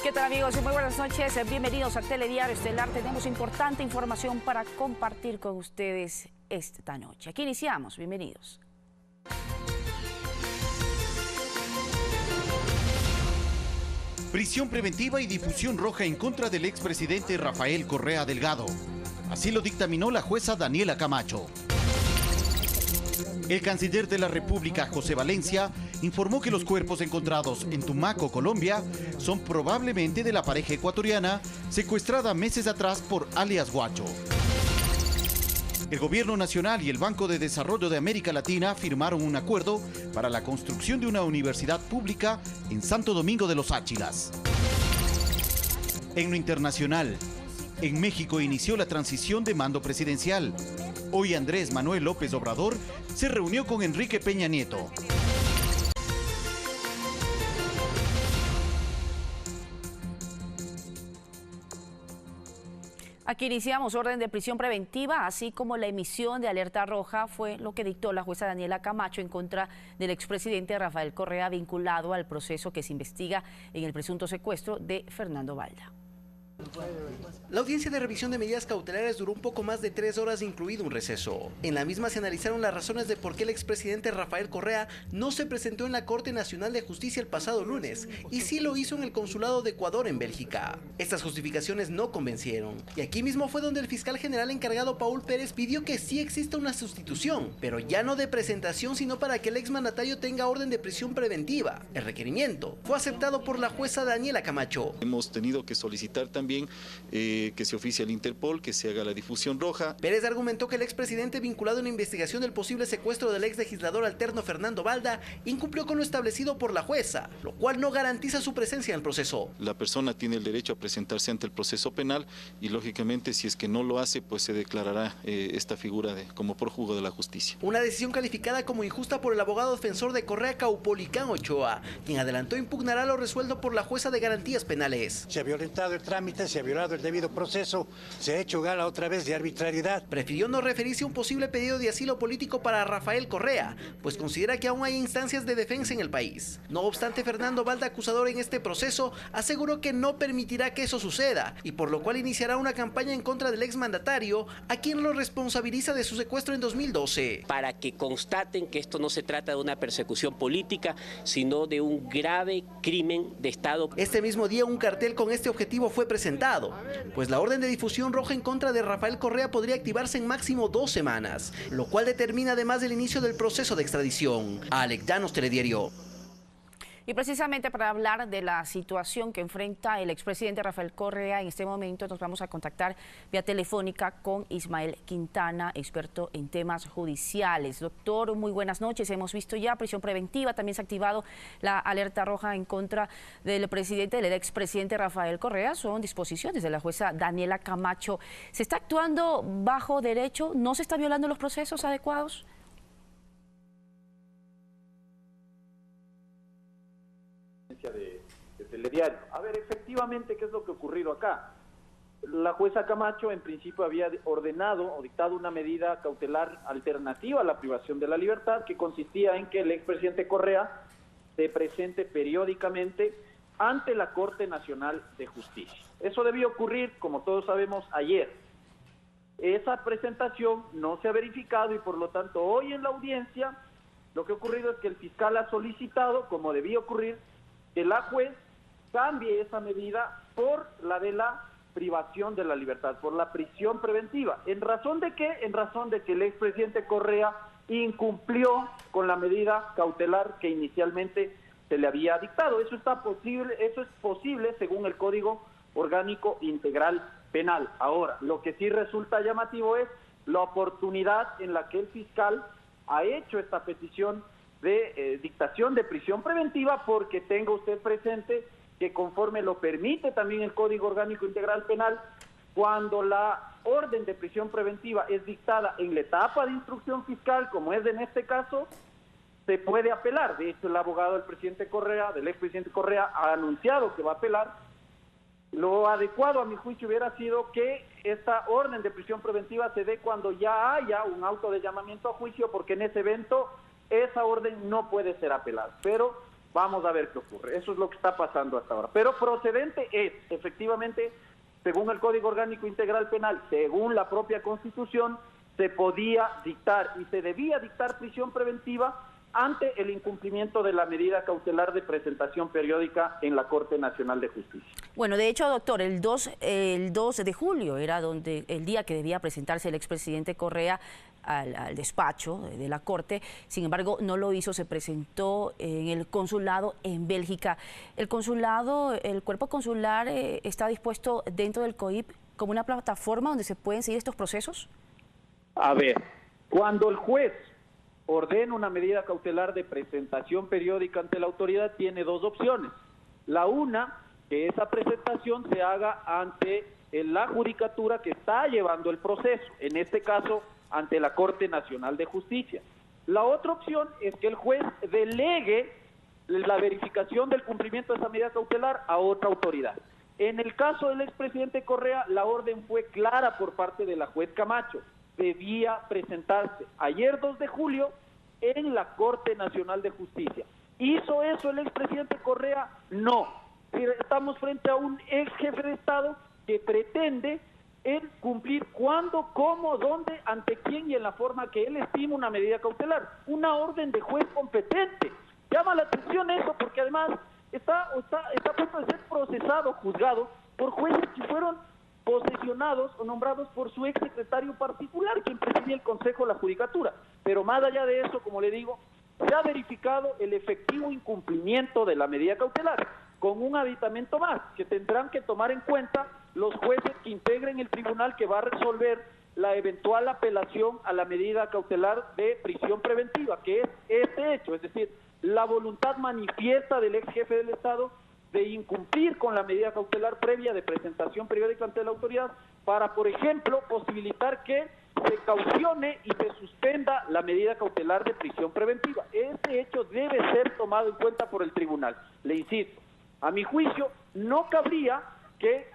¿Qué tal, amigos? Muy buenas noches. Bienvenidos a Telediario Estelar. Tenemos importante información para compartir con ustedes esta noche. Aquí iniciamos. Bienvenidos. Prisión preventiva y difusión roja en contra del expresidente Rafael Correa Delgado. Así lo dictaminó la jueza Daniela Camacho. El canciller de la República, José Valencia, informó que los cuerpos encontrados en Tumaco, Colombia, son probablemente de la pareja ecuatoriana secuestrada meses atrás por alias Guacho. El Gobierno Nacional y el Banco de Desarrollo de América Latina firmaron un acuerdo para la construcción de una universidad pública en Santo Domingo de los Áchilas. En lo internacional, en México inició la transición de mando presidencial. Hoy Andrés Manuel López Obrador se reunió con Enrique Peña Nieto. Aquí iniciamos orden de prisión preventiva, así como la emisión de alerta roja fue lo que dictó la jueza Daniela Camacho en contra del expresidente Rafael Correa, vinculado al proceso que se investiga en el presunto secuestro de Fernando Balda. La audiencia de revisión de medidas cautelares duró un poco más de 3 horas, incluido un receso. En la misma se analizaron las razones de por qué el expresidente Rafael Correa no se presentó en la Corte Nacional de Justicia el pasado lunes y sí lo hizo en el Consulado de Ecuador en Bélgica. Estas justificaciones no convencieron. Y aquí mismo fue donde el fiscal general encargado Paul Pérez pidió que sí exista una sustitución, pero ya no de presentación, sino para que el exmandatario tenga orden de prisión preventiva. El requerimiento fue aceptado por la jueza Daniela Camacho. Hemos tenido que solicitar también que se oficie al Interpol, que se haga la difusión roja. Pérez argumentó que el expresidente, vinculado en la investigación del posible secuestro del ex legislador alterno Fernando Balda, incumplió con lo establecido por la jueza, lo cual no garantiza su presencia en el proceso. La persona tiene el derecho a presentarse ante el proceso penal y lógicamente si es que no lo hace, pues se declarará esta figura como prófugo de la justicia. Una decisión calificada como injusta por el abogado defensor de Correa, Caupolicán Ochoa, quien adelantó impugnará lo resuelto por la jueza de garantías penales. Se ha violentado el trámite, se ha violado el debido proceso, se ha hecho gala otra vez de arbitrariedad. Prefirió no referirse a un posible pedido de asilo político para Rafael Correa, pues considera que aún hay instancias de defensa en el país. No obstante, Fernando Balda, acusador en este proceso, aseguró que no permitirá que eso suceda, y por lo cual iniciará una campaña en contra del exmandatario, a quien lo responsabiliza de su secuestro en 2012. Para que constaten que esto no se trata de una persecución política, sino de un grave crimen de Estado. Este mismo día un cartel con este objetivo fue presentado, pues la orden de difusión roja en contra de Rafael Correa podría activarse en máximo 2 semanas, lo cual determina además del inicio del proceso de extradición. Alex Llanos, Telediario. Y precisamente para hablar de la situación que enfrenta el expresidente Rafael Correa en este momento, nos vamos a contactar vía telefónica con Ismael Quintana, experto en temas judiciales. Doctor, muy buenas noches. Hemos visto ya prisión preventiva, también se ha activado la alerta roja en contra del expresidente Rafael Correa. Son disposiciones de la jueza Daniela Camacho. ¿Se está actuando bajo derecho? ¿No se está violando los procesos adecuados? De Telediario. A ver, efectivamente, ¿qué es lo que ha ocurrido acá? La jueza Camacho en principio había ordenado o dictado una medida cautelar alternativa a la privación de la libertad, que consistía en que el expresidente Correa se presente periódicamente ante la Corte Nacional de Justicia. Eso debió ocurrir, como todos sabemos, ayer. Esa presentación no se ha verificado y por lo tanto hoy en la audiencia lo que ha ocurrido es que el fiscal ha solicitado, como debía ocurrir, que la juez cambie esa medida por la de la privación de la libertad, por la prisión preventiva. ¿En razón de qué? En razón de que el expresidente Correa incumplió con la medida cautelar que inicialmente se le había dictado. Eso es posible según el Código Orgánico Integral Penal. Ahora, lo que sí resulta llamativo es la oportunidad en la que el fiscal ha hecho esta petición de dictación de prisión preventiva, porque tenga usted presente que conforme lo permite también el Código Orgánico Integral Penal, cuando la orden de prisión preventiva es dictada en la etapa de instrucción fiscal, como es en este caso, se puede apelar. De hecho, el abogado del expresidente Correa ha anunciado que va a apelar. Lo adecuado, a mi juicio, hubiera sido que esta orden de prisión preventiva se dé cuando ya haya un auto de llamamiento a juicio, porque en ese evento esa orden no puede ser apelada. Pero Vamos a ver qué ocurre. Eso es lo que está pasando hasta ahora. Pero procedente es, efectivamente, según el Código Orgánico Integral Penal, según la propia Constitución, se podía dictar y se debía dictar prisión preventiva ante el incumplimiento de la medida cautelar de presentación periódica en la Corte Nacional de Justicia. Bueno, de hecho, doctor, el 2 de julio era el día que debía presentarse el expresidente Correa al despacho de la Corte. Sin embargo, no lo hizo, se presentó en el consulado en Bélgica. El cuerpo consular está dispuesto dentro del COIP como una plataforma donde se pueden seguir estos procesos. A ver, cuando el juez ordena una medida cautelar de presentación periódica ante la autoridad, tiene dos opciones. La una, que esa presentación se haga ante la judicatura que está llevando el proceso, en este caso ante la Corte Nacional de Justicia. La otra opción es que el juez delegue la verificación del cumplimiento de esa medida cautelar a otra autoridad. En el caso del expresidente Correa, la orden fue clara por parte de la juez Camacho. Debía presentarse ayer 2 de julio en la Corte Nacional de Justicia. ¿Hizo eso el expresidente Correa? No. Estamos frente a un ex jefe de Estado que pretende cumplir cuándo, cómo, dónde, ante quién y en la forma que él estima una medida cautelar. Una orden de juez competente. Llama la atención eso porque además está a punto de ser procesado, juzgado por jueces que fueron posesionados o nombrados por su ex secretario particular, quien presidía el Consejo de la Judicatura. Pero más allá de eso, como le digo, se ha verificado el efectivo incumplimiento de la medida cautelar, con un aditamento más, que tendrán que tomar en cuenta los jueces que integren el tribunal que va a resolver la eventual apelación a la medida cautelar de prisión preventiva, que es este hecho, es decir, la voluntad manifiesta del ex jefe del Estado de incumplir con la medida cautelar previa de presentación periódica ante la autoridad para, por ejemplo, posibilitar que se caucione y se suspenda la medida cautelar de prisión preventiva. Ese hecho debe ser tomado en cuenta por el tribunal. Le insisto, a mi juicio, no cabría que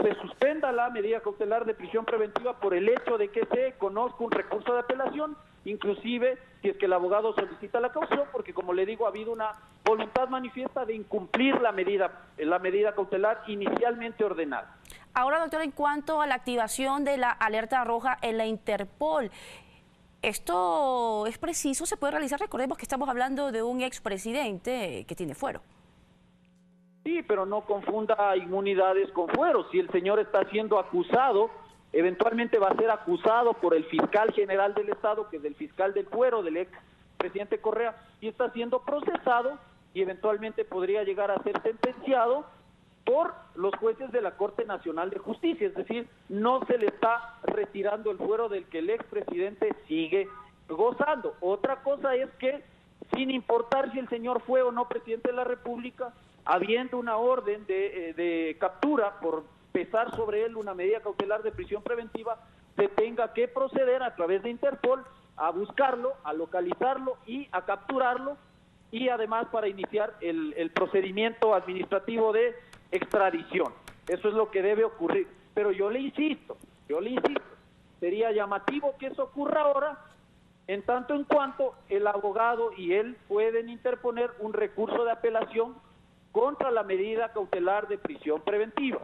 se suspenda la medida cautelar de prisión preventiva por el hecho de que se conozca un recurso de apelación, inclusive si es que el abogado solicita la caución, porque como le digo, ha habido una voluntad manifiesta de incumplir la medida cautelar inicialmente ordenada. Ahora, doctor, en cuanto a la activación de la alerta roja en la Interpol, ¿esto es preciso? ¿Se puede realizar? Recordemos que estamos hablando de un expresidente que tiene fuero. Sí, pero no confunda inmunidades con fuero. Si el señor está siendo acusado, eventualmente va a ser acusado por el fiscal general del Estado, que es el fiscal del fuero, del ex presidente Correa, y está siendo procesado y eventualmente podría llegar a ser sentenciado por los jueces de la Corte Nacional de Justicia. Es decir, no se le está retirando el fuero del que el expresidente sigue gozando. Otra cosa es que, sin importar si el señor fue o no presidente de la República, habiendo una orden de captura por pesar sobre él una medida cautelar de prisión preventiva, se tenga que proceder a través de Interpol a buscarlo, a localizarlo y a capturarlo, y además para iniciar el procedimiento administrativo de extradición. Eso es lo que debe ocurrir. Pero yo le insisto, sería llamativo que eso ocurra ahora, en tanto en cuanto el abogado y él pueden interponer un recurso de apelación contra la medida cautelar de prisión preventiva.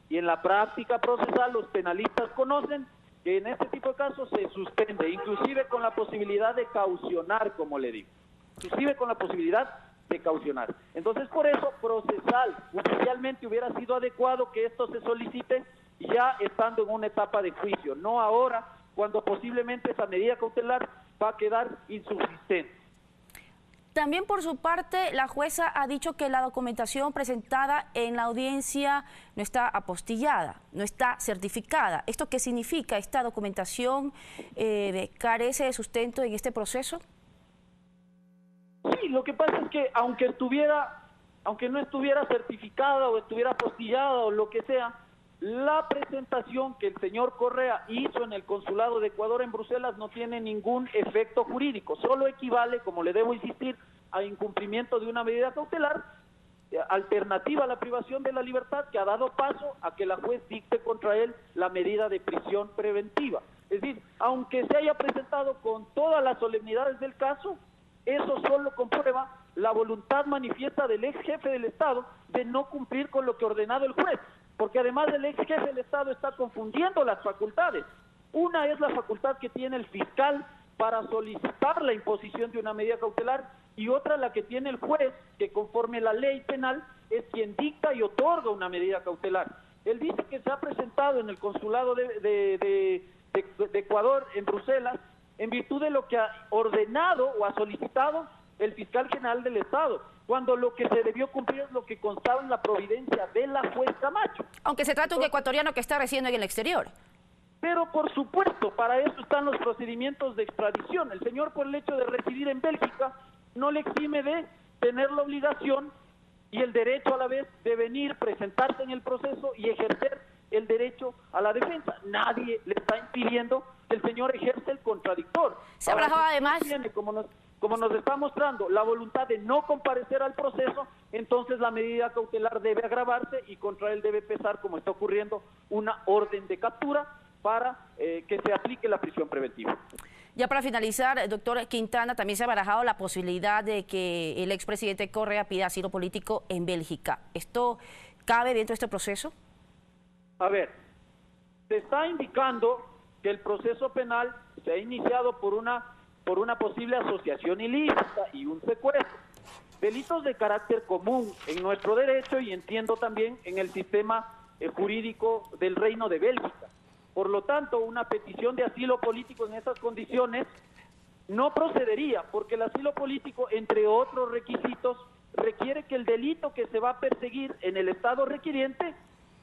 Y en la práctica procesal los penalistas conocen que en este tipo de casos se suspende, inclusive con la posibilidad de caucionar, como le digo. Inclusive con la posibilidad de caucionar. Entonces, por eso, procesal, oficialmente hubiera sido adecuado que esto se solicite ya estando en una etapa de juicio, no ahora, cuando posiblemente esa medida cautelar va a quedar insubsistente. También por su parte, la jueza ha dicho que la documentación presentada en la audiencia no está apostillada, no está certificada. ¿Esto qué significa? ¿Esta documentación carece de sustento en este proceso? Sí, lo que pasa es que aunque no estuviera certificada o estuviera apostillada o lo que sea, la presentación que el señor Correa hizo en el Consulado de Ecuador en Bruselas no tiene ningún efecto jurídico, solo equivale, como le debo insistir, a incumplimiento de una medida cautelar alternativa a la privación de la libertad, que ha dado paso a que la juez dicte contra él la medida de prisión preventiva. Es decir, aunque se haya presentado con todas las solemnidades del caso, eso solo comprueba la voluntad manifiesta del ex jefe del Estado de no cumplir con lo que ha ordenado el juez, porque además el ex jefe del Estado está confundiendo las facultades. Una es la facultad que tiene el fiscal para solicitar la imposición de una medida cautelar y otra la que tiene el juez, que conforme la ley penal es quien dicta y otorga una medida cautelar. Él dice que se ha presentado en el consulado de Ecuador en Bruselas en virtud de lo que ha ordenado o ha solicitado el fiscal general del Estado, cuando lo que se debió cumplir es lo que constaba en la providencia de la juez Camacho. Aunque se trata de un ecuatoriano que está residiendo en el exterior. Pero por supuesto, para eso están los procedimientos de extradición. El señor, por el hecho de residir en Bélgica, no le exime de tener la obligación y el derecho a la vez de venir, presentarse en el proceso y ejercer el derecho a la defensa. Nadie le está impidiendo que el señor ejerce el contradictor. Se abrajaba además... Como nos está mostrando la voluntad de no comparecer al proceso, entonces la medida cautelar debe agravarse y contra él debe pesar, como está ocurriendo, una orden de captura para que se aplique la prisión preventiva. Ya para finalizar, doctor Quintana, también se ha barajado la posibilidad de que el expresidente Correa pida asilo político en Bélgica. ¿Esto cabe dentro de este proceso? A ver, se está indicando que el proceso penal se ha iniciado por una posible asociación ilícita y un secuestro. Delitos de carácter común en nuestro derecho y entiendo también en el sistema jurídico del Reino de Bélgica. Por lo tanto, una petición de asilo político en esas condiciones no procedería, porque el asilo político, entre otros requisitos, requiere que el delito que se va a perseguir en el Estado requiriente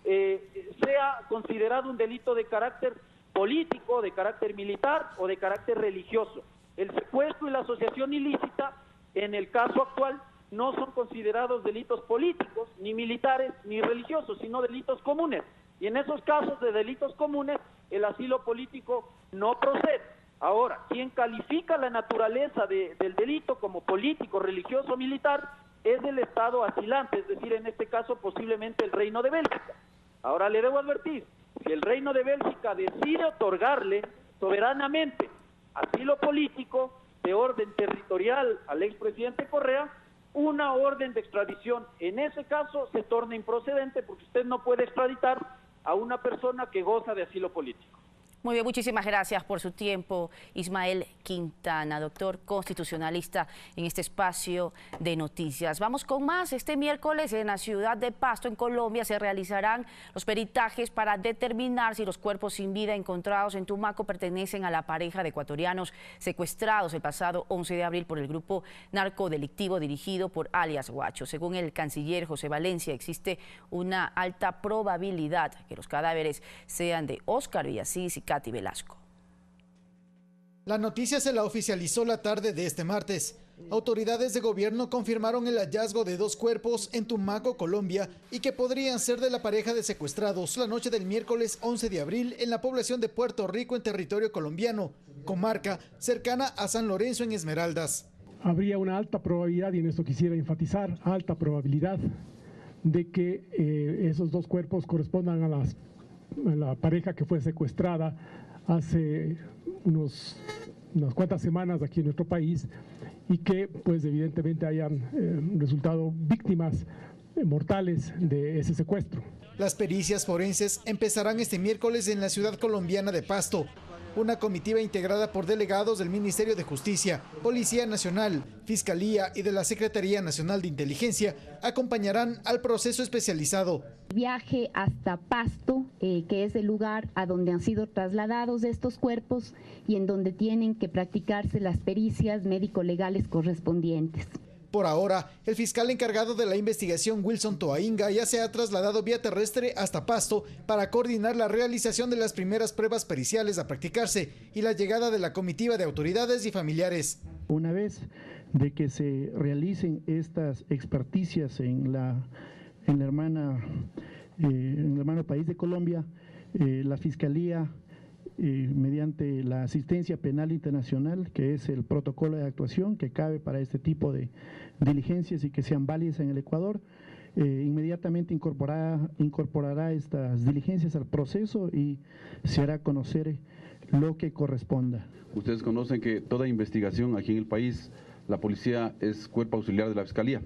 sea considerado un delito de carácter político, de carácter militar o de carácter religioso. El secuestro y la asociación ilícita, en el caso actual, no son considerados delitos políticos, ni militares, ni religiosos, sino delitos comunes. Y en esos casos de delitos comunes, el asilo político no procede. Ahora, quien califica la naturaleza del delito como político, religioso o militar es el Estado asilante, es decir, en este caso posiblemente el Reino de Bélgica. Ahora le debo advertir, si el Reino de Bélgica decide otorgarle soberanamente asilo político de orden territorial al expresidente Correa, una orden de extradición en ese caso se torna improcedente porque usted no puede extraditar a una persona que goza de asilo político. Muy bien, muchísimas gracias por su tiempo, Ismael Quintana, doctor constitucionalista en este espacio de noticias. Vamos con más. Este miércoles en la ciudad de Pasto, en Colombia, se realizarán los peritajes para determinar si los cuerpos sin vida encontrados en Tumaco pertenecen a la pareja de ecuatorianos secuestrados el pasado 11 de abril por el grupo narcodelictivo dirigido por alias Guacho. Según el canciller José Valencia, existe una alta probabilidad que los cadáveres sean de Óscar Villasís y Katy Velasco. La noticia se la oficializó la tarde de este martes. Autoridades de gobierno confirmaron el hallazgo de 2 cuerpos en Tumaco, Colombia, y que podrían ser de la pareja de secuestrados la noche del miércoles 11 de abril en la población de Puerto Rico, en territorio colombiano, comarca cercana a San Lorenzo, en Esmeraldas. Habría una alta probabilidad, y en esto quisiera enfatizar, alta probabilidad de que esos 2 cuerpos correspondan a la pareja que fue secuestrada hace unas cuantas semanas aquí en nuestro país y que pues evidentemente hayan resultado víctimas mortales de ese secuestro. Las pericias forenses empezarán este miércoles en la ciudad colombiana de Pasto. Una comitiva integrada por delegados del Ministerio de Justicia, Policía Nacional, Fiscalía y de la Secretaría Nacional de Inteligencia acompañarán al proceso especializado. Viaje hasta Pasto, que es el lugar a donde han sido trasladados estos cuerpos y en donde tienen que practicarse las pericias médico-legales correspondientes. Por ahora, el fiscal encargado de la investigación, Wilson Toainga, ya se ha trasladado vía terrestre hasta Pasto para coordinar la realización de las primeras pruebas periciales a practicarse y la llegada de la comitiva de autoridades y familiares. Una vez de que se realicen estas experticias en el hermano país de Colombia, la Fiscalía, mediante la asistencia penal internacional, que es el protocolo de actuación que cabe para este tipo de diligencias y que sean válidas en el Ecuador, inmediatamente incorporará estas diligencias al proceso y se hará conocer lo que corresponda. Ustedes conocen que toda investigación aquí en el país La policía es cuerpo auxiliar de la Fiscalía.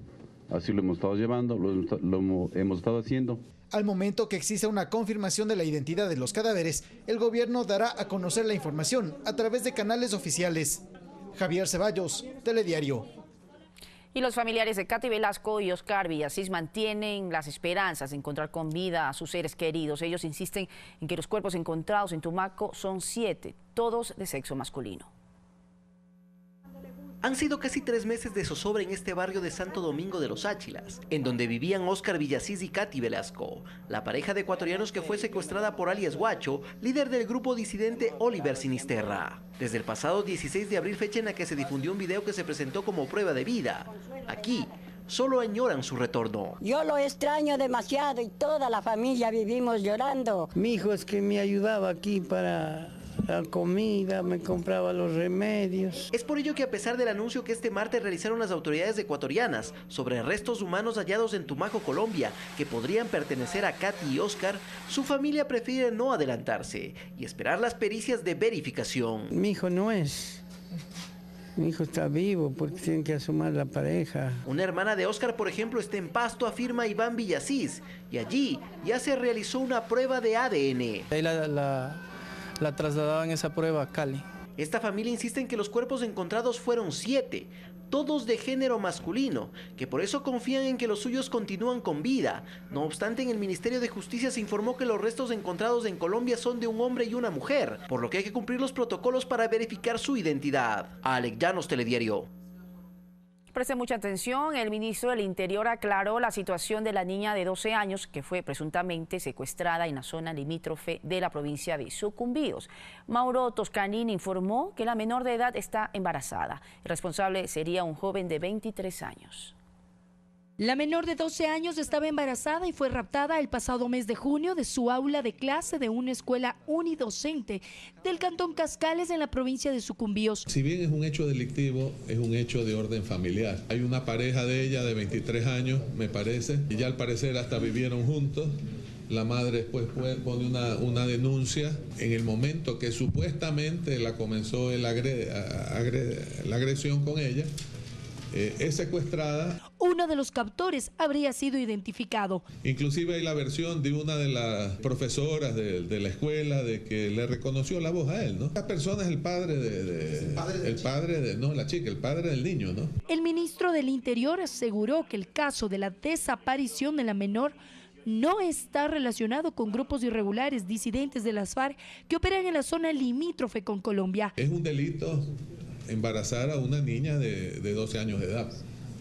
Así lo hemos estado llevando, lo hemos estado haciendo. Al momento que exista una confirmación de la identidad de los cadáveres, el gobierno dará a conocer la información a través de canales oficiales. Javier Ceballos, Telediario. Y los familiares de Katy Velasco y Oscar Villasís mantienen las esperanzas de encontrar con vida a sus seres queridos. Ellos insisten en que los cuerpos encontrados en Tumaco son 7, todos de sexo masculino. Han sido casi 3 meses de zozobra en este barrio de Santo Domingo de los Áchilas, en donde vivían Oscar Villasís y Katy Velasco, la pareja de ecuatorianos que fue secuestrada por alias Guacho, líder del grupo disidente Oliver Sinisterra. Desde el pasado 16 de abril, fecha en la que se difundió un video que se presentó como prueba de vida. Aquí solo añoran su retorno. Yo lo extraño demasiado y toda la familia vivimos llorando. Mi hijo es que me ayudaba aquí para la comida, me compraba los remedios. Es por ello que a pesar del anuncio que este martes realizaron las autoridades ecuatorianas sobre restos humanos hallados en Tumaco, Colombia, que podrían pertenecer a Katy y Oscar, su familia prefiere no adelantarse y esperar las pericias de verificación. Mi hijo no es. Mi hijo está vivo porque tienen que asumir la pareja. Una hermana de Oscar, por ejemplo, está en Pasto, afirma Iván Villasís, y allí ya se realizó una prueba de ADN. Ahí la trasladaban esa prueba a Cali. Esta familia insiste en que los cuerpos encontrados fueron 7, todos de género masculino, que por eso confían en que los suyos continúan con vida. No obstante, en el Ministerio de Justicia se informó que los restos encontrados en Colombia son de un hombre y una mujer, por lo que hay que cumplir los protocolos para verificar su identidad. Alex Llanos, Telediario. Preste mucha atención, el ministro del Interior aclaró la situación de la niña de 12 años que fue presuntamente secuestrada en la zona limítrofe de la provincia de Sucumbíos. Mauro Toscanín informó que la menor de edad está embarazada. El responsable sería un joven de 23 años. La menor de 12 años estaba embarazada y fue raptada el pasado mes de junio de su aula de clase de una escuela unidocente del cantón Cascales en la provincia de Sucumbíos. Si bien es un hecho delictivo, es un hecho de orden familiar. Hay una pareja de ella de 23 años, me parece, y ya al parecer hasta vivieron juntos. La madre después pone una denuncia en el momento que supuestamente la comenzó la agresión con ella. Es secuestrada. Uno de los captores habría sido identificado. Inclusive hay la versión de una de las profesoras de la escuela de que le reconoció la voz a él, ¿no? La persona es el padre el padre del niño, ¿no? El ministro del Interior aseguró que el caso de la desaparición de la menor no está relacionado con grupos irregulares disidentes de las FARC que operan en la zona limítrofe con Colombia. Es un delito embarazar a una niña de 12 años de edad.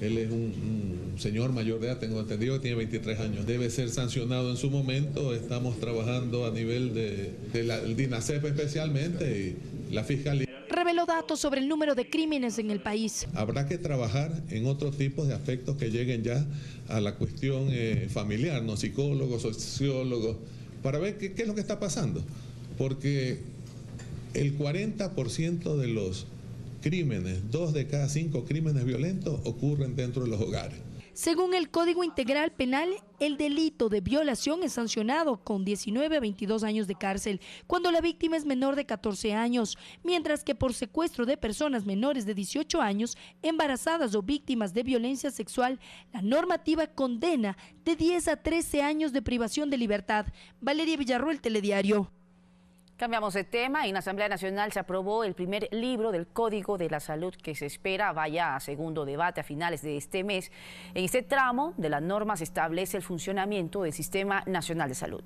Él es un señor mayor de edad, tengo entendido que tiene 23 años. Debe ser sancionado en su momento. Estamos trabajando a nivel del DINASEP especialmente y la Fiscalía. Reveló datos sobre el número de crímenes en el país. Habrá que trabajar en otros tipos de aspectos que lleguen ya a la cuestión familiar, ¿no? Psicólogos, sociólogos, para ver qué es lo que está pasando. Porque el 40% de los crímenes, 2 de cada 5 crímenes violentos ocurren dentro de los hogares. Según el Código Integral Penal, el delito de violación es sancionado con 19 a 22 años de cárcel cuando la víctima es menor de 14 años, mientras que por secuestro de personas menores de 18 años, embarazadas o víctimas de violencia sexual, la normativa condena de 10 a 13 años de privación de libertad. Valeria Villarroel, Telediario. Cambiamos de tema. En la Asamblea Nacional se aprobó el primer libro del Código de la Salud que se espera vaya a segundo debate a finales de este mes. En este tramo de la norma se establece el funcionamiento del Sistema Nacional de Salud.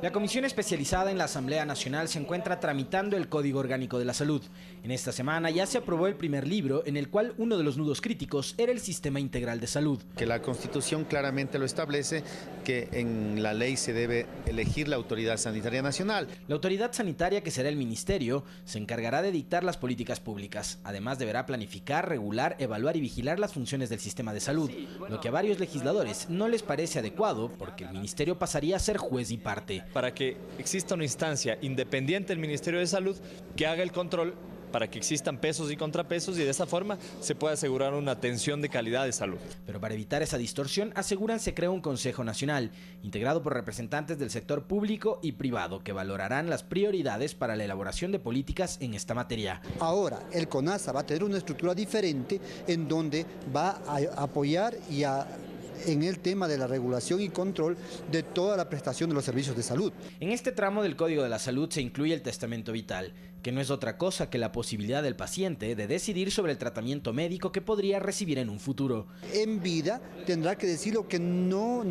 La Comisión Especializada en la Asamblea Nacional se encuentra tramitando el Código Orgánico de la Salud. En esta semana ya se aprobó el primer libro, en el cual uno de los nudos críticos era el Sistema Integral de Salud. Que la Constitución claramente lo establece, que en la ley se debe elegir la Autoridad Sanitaria Nacional. La Autoridad Sanitaria, que será el Ministerio, se encargará de dictar las políticas públicas. Además deberá planificar, regular, evaluar y vigilar las funciones del sistema de salud, lo que a varios legisladores no les parece adecuado porque el Ministerio pasaría a ser juez y parte. Para que exista una instancia independiente del Ministerio de Salud que haga el control para que existan pesos y contrapesos y de esa forma se pueda asegurar una atención de calidad de salud. Pero para evitar esa distorsión, aseguran se crea un Consejo Nacional, integrado por representantes del sector público y privado, que valorarán las prioridades para la elaboración de políticas en esta materia. Ahora, el CONASA va a tener una estructura diferente en donde va a apoyar en el tema de la regulación y control de toda la prestación de los servicios de salud. En este tramo del Código de la Salud se incluye el testamento vital, que no es otra cosa que la posibilidad del paciente de decidir sobre el tratamiento médico que podría recibir en un futuro. En vida tendrá que decirlo que no,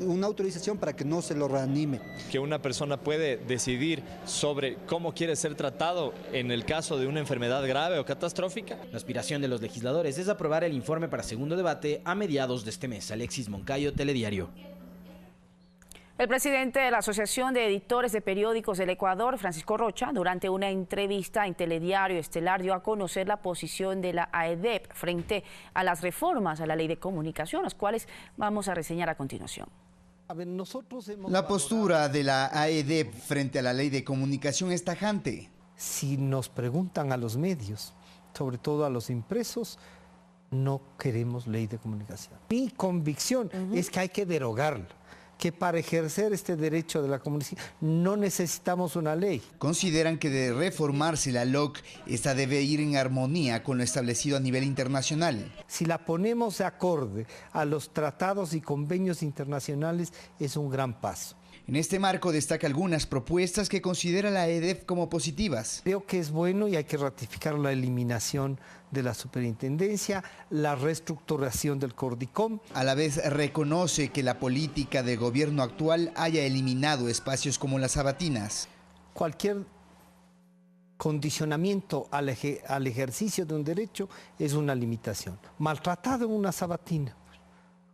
una autorización para que no se lo reanime. Que una persona puede decidir sobre cómo quiere ser tratado en el caso de una enfermedad grave o catastrófica. La aspiración de los legisladores es aprobar el informe para segundo debate a mediados de este mes. Alexis Moncayo, Telediario. El presidente de la Asociación de Editores de Periódicos del Ecuador, Francisco Rocha, durante una entrevista en Telediario Estelar dio a conocer la posición de la AEDEP frente a las reformas a la Ley de Comunicación, las cuales vamos a reseñar a continuación. La postura de la AEDEP frente a la Ley de Comunicación es tajante. Si nos preguntan a los medios, sobre todo a los impresos, no queremos ley de comunicación. Mi convicción es que hay que derogarla, que para ejercer este derecho de la comunicación no necesitamos una ley. Consideran que de reformarse la LOC, esta debe ir en armonía con lo establecido a nivel internacional. Si la ponemos de acorde a los tratados y convenios internacionales, es un gran paso. En este marco destaca algunas propuestas que considera la AEDEP como positivas. Creo que es bueno y hay que ratificar la eliminación de la superintendencia, la reestructuración del CORDICOM. A la vez reconoce que la política de gobierno actual haya eliminado espacios como las sabatinas. Cualquier condicionamiento al ejercicio de un derecho es una limitación. Maltratado en una sabatina,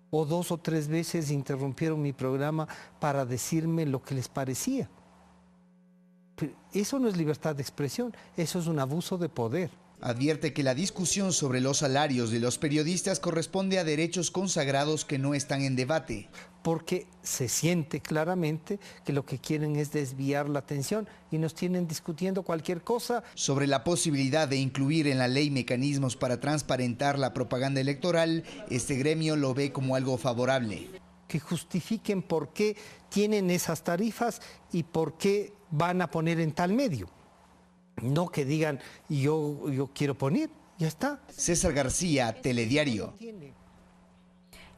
o 2 o 3 veces interrumpieron mi programa para decirme lo que les parecía. Pero eso no es libertad de expresión, eso es un abuso de poder. Advierte que la discusión sobre los salarios de los periodistas corresponde a derechos consagrados que no están en debate. Porque se siente claramente que lo que quieren es desviar la atención y nos tienen discutiendo cualquier cosa. Sobre la posibilidad de incluir en la ley mecanismos para transparentar la propaganda electoral, este gremio lo ve como algo favorable. Que justifiquen por qué tienen esas tarifas y por qué van a poner en tal medio. No que digan, yo quiero poner, ya está. César García, Telediario.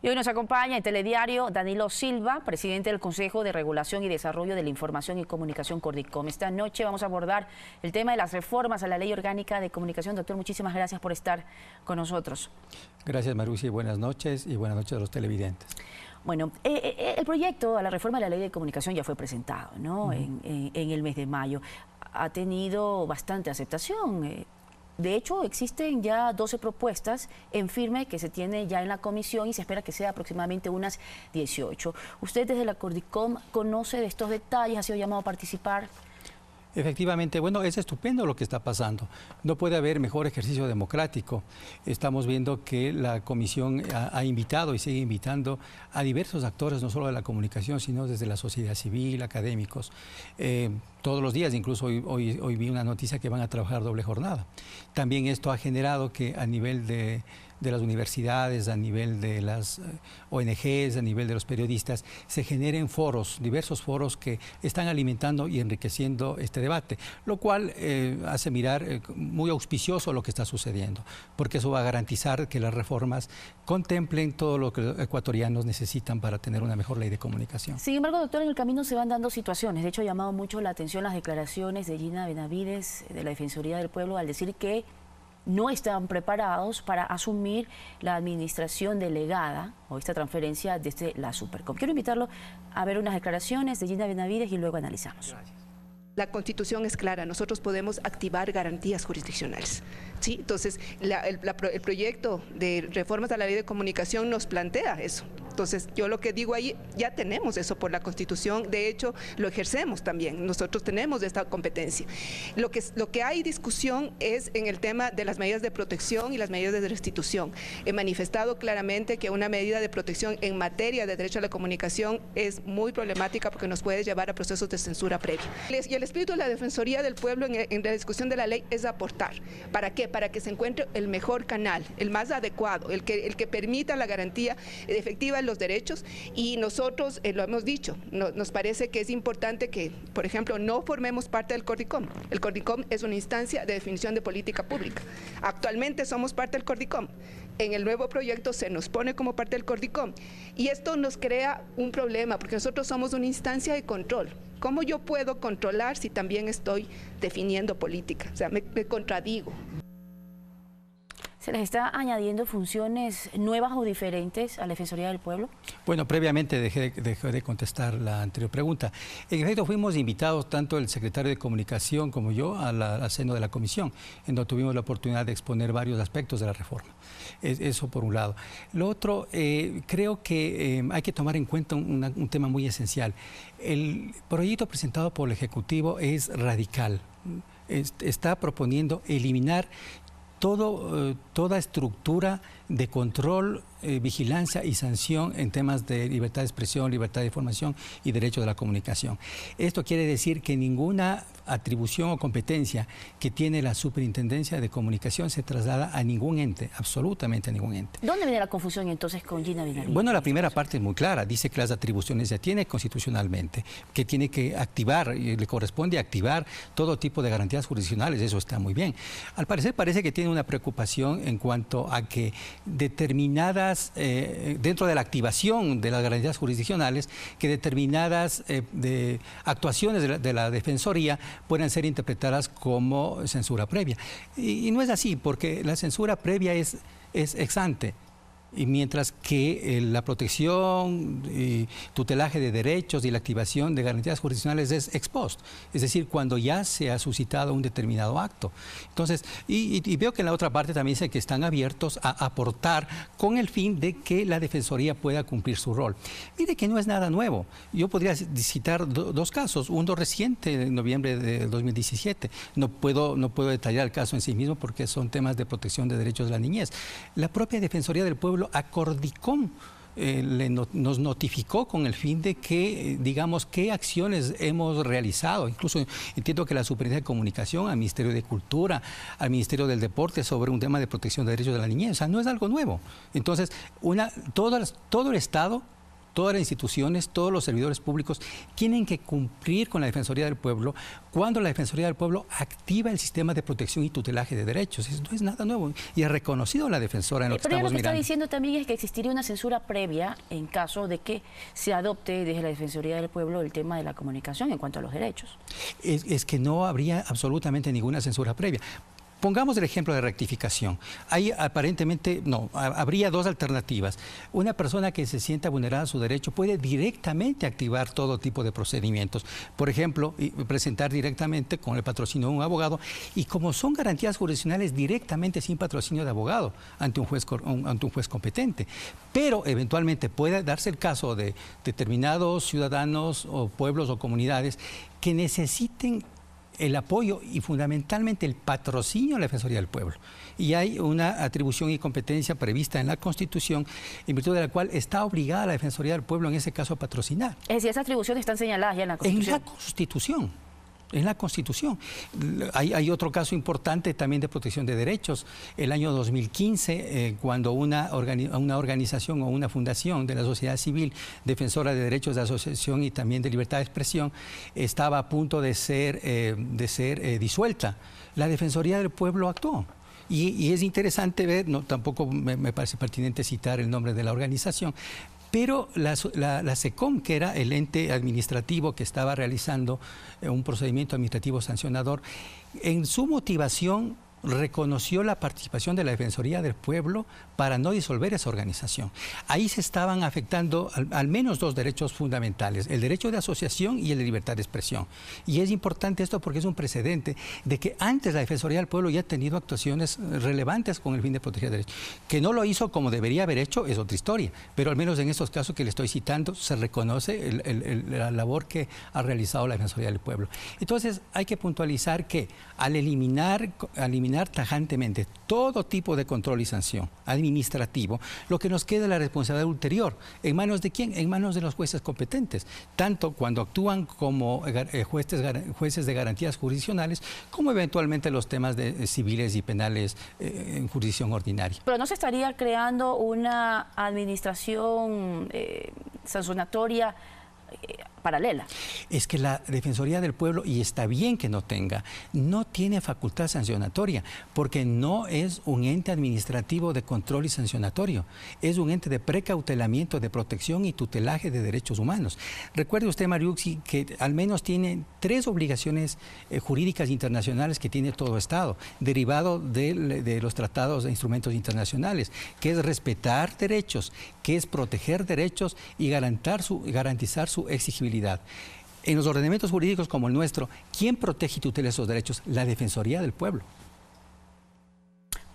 Y hoy nos acompaña en Telediario Danilo Silva, presidente del Consejo de Regulación y Desarrollo de la Información y Comunicación CORDICOM. Esta noche vamos a abordar el tema de las reformas a la Ley Orgánica de Comunicación. Doctor, muchísimas gracias por estar con nosotros. Gracias, Marusi, buenas noches y buenas noches a los televidentes. Bueno, el proyecto a la reforma de la Ley de Comunicación ya fue presentado, ¿no? En el mes de mayo. Ha tenido bastante aceptación. De hecho, existen ya 12 propuestas en firme que se tiene ya en la comisión y se espera que sea aproximadamente unas 18. ¿Usted desde la CORDICOM conoce de estos detalles? ¿Ha sido llamado a participar? Efectivamente, bueno, es estupendo lo que está pasando. No puede haber mejor ejercicio democrático. Estamos viendo que la comisión ha invitado y sigue invitando a diversos actores, no solo de la comunicación, sino desde la sociedad civil, académicos. Todos los días, incluso hoy vi una noticia que van a trabajar doble jornada. También esto ha generado que a nivel de las universidades, a nivel de las ONGs, a nivel de los periodistas, se generen foros, diversos foros que están alimentando y enriqueciendo este debate, lo cual hace mirar muy auspicioso lo que está sucediendo, porque eso va a garantizar que las reformas contemplen todo lo que los ecuatorianos necesitan para tener una mejor ley de comunicación. Sin embargo, doctor, en el camino se van dando situaciones. De hecho, ha llamado mucho la atención las declaraciones de Gina Benavides, de la Defensoría del Pueblo, al decir que no están preparados para asumir la administración delegada o esta transferencia desde la Supercom. Quiero invitarlo a ver unas declaraciones de Gina Benavides y luego analizamos. Gracias. La Constitución es clara, nosotros podemos activar garantías jurisdiccionales, ¿sí? Entonces, el proyecto de reformas a la Ley de Comunicación nos plantea eso. Entonces, yo lo que digo ahí, ya tenemos eso por la Constitución, de hecho, lo ejercemos también, nosotros tenemos esta competencia. Lo que hay discusión es en el tema de las medidas de protección y las medidas de restitución. He manifestado claramente que una medida de protección en materia de derecho a la comunicación es muy problemática porque nos puede llevar a procesos de censura previa. Y el espíritu de la Defensoría del Pueblo en la discusión de la ley es aportar. ¿Para qué? Para que se encuentre el mejor canal, el más adecuado, el que permita la garantía efectiva de los derechos, y nosotros lo hemos dicho, nos parece que es importante que, por ejemplo, no formemos parte del CORDICOM. El CORDICOM es una instancia de definición de política pública. Actualmente somos parte del CORDICOM. En el nuevo proyecto se nos pone como parte del CORDICOM y esto nos crea un problema porque nosotros somos una instancia de control. ¿Cómo yo puedo controlar si también estoy definiendo política? O sea, me contradigo. ¿Se les está añadiendo funciones nuevas o diferentes a la Defensoría del Pueblo? Bueno, previamente dejé de contestar la anterior pregunta. En efecto, fuimos invitados, tanto el secretario de Comunicación como yo, al seno de la comisión, en donde tuvimos la oportunidad de exponer varios aspectos de la reforma. Eso por un lado. Lo otro, creo que hay que tomar en cuenta un tema muy esencial. El proyecto presentado por el Ejecutivo es radical. Está proponiendo eliminar toda estructura de control, vigilancia y sanción en temas de libertad de expresión, libertad de información y derecho de la comunicación. Esto quiere decir que ninguna atribución o competencia que tiene la Superintendencia de Comunicación se traslada a ningún ente, absolutamente a ningún ente. ¿Dónde viene la confusión entonces con Gina Benavides? Bueno, la primera parte es muy clara, dice que las atribuciones ya tiene constitucionalmente, que tiene que activar, y le corresponde activar todo tipo de garantías jurisdiccionales, eso está muy bien. Al parecer parece que tiene una preocupación en cuanto a que determinadas, dentro de la activación de las garantías jurisdiccionales, que determinadas actuaciones de la Defensoría puedan ser interpretadas como censura previa. Y no es así, porque la censura previa es ex ante. Y mientras que la protección y tutelaje de derechos y la activación de garantías jurisdiccionales es ex post, es decir, cuando ya se ha suscitado un determinado acto. Entonces, y veo que en la otra parte también dice que están abiertos a aportar con el fin de que la Defensoría pueda cumplir su rol. Mire que no es nada nuevo. Yo podría citar dos casos, uno reciente, en noviembre de 2017. No puedo detallar el caso en sí mismo porque son temas de protección de derechos de la niñez. La propia Defensoría del Pueblo a CORDICOM nos notificó con el fin de que, digamos, qué acciones hemos realizado. Incluso entiendo que la Superintendencia de Comunicación, al Ministerio de Cultura, al Ministerio del Deporte, sobre un tema de protección de derechos de la niñez. O sea, no es algo nuevo. Entonces, todo el Estado, todas las instituciones, todos los servidores públicos tienen que cumplir con la Defensoría del Pueblo cuando la Defensoría del Pueblo activa el sistema de protección y tutelaje de derechos. Eso no es nada nuevo y ha reconocido la defensora en lo que estamos mirando. Pero lo que está diciendo también es que existiría una censura previa en caso de que se adopte desde la Defensoría del Pueblo el tema de la comunicación en cuanto a los derechos. Es que no habría absolutamente ninguna censura previa. Pongamos el ejemplo de rectificación. Hay aparentemente, habría dos alternativas. Una persona que se sienta vulnerada a su derecho puede directamente activar todo tipo de procedimientos. Por ejemplo, presentar directamente con el patrocinio de un abogado y como son garantías jurisdiccionales directamente sin patrocinio de abogado ante un juez competente. Pero eventualmente puede darse el caso de determinados ciudadanos o pueblos o comunidades que necesiten el apoyo y fundamentalmente el patrocinio de la Defensoría del Pueblo. Y hay una atribución y competencia prevista en la Constitución, en virtud de la cual está obligada la Defensoría del Pueblo en ese caso a patrocinar. Es decir, esas atribuciones están señaladas ya en la Constitución. En la Constitución. En la Constitución. Hay otro caso importante también de protección de derechos. El año 2015, cuando una organización o una fundación de la sociedad civil defensora de derechos de asociación y también de libertad de expresión estaba a punto de ser disuelta, la Defensoría del Pueblo actuó. Y es interesante ver, tampoco me parece pertinente citar el nombre de la organización, pero la SECOM, que era el ente administrativo que estaba realizando un procedimiento administrativo sancionador, en su motivación reconoció la participación de la Defensoría del Pueblo para no disolver esa organización. Ahí se estaban afectando al menos dos derechos fundamentales, el derecho de asociación y el de libertad de expresión. Y es importante esto porque es un precedente de que antes la Defensoría del Pueblo ya ha tenido actuaciones relevantes con el fin de proteger derechos. Que no lo hizo como debería haber hecho es otra historia, pero al menos en estos casos que le estoy citando se reconoce la labor que ha realizado la Defensoría del Pueblo. Entonces hay que puntualizar que al eliminar tajantemente todo tipo de control y sanción administrativo, lo que nos queda es la responsabilidad ulterior. ¿En manos de quién? En manos de los jueces competentes, tanto cuando actúan como jueces de garantías jurisdiccionales, como eventualmente los temas de civiles y penales en jurisdicción ordinaria. Pero no se estaría creando una administración sancionatoria paralela. Es que la Defensoría del Pueblo, y está bien que no tenga, no tiene facultad sancionatoria, porque no es un ente administrativo de control y sancionatorio, es un ente de precautelamiento, de protección y tutelaje de derechos humanos. Recuerde usted, Mariuxi, que al menos tiene 3 obligaciones jurídicas internacionales que tiene todo Estado, derivado de los tratados e instrumentos internacionales, que es respetar derechos, que es proteger derechos y garantizar su exigibilidad. En los ordenamientos jurídicos como el nuestro, ¿quién protege y tutela esos derechos? La Defensoría del Pueblo.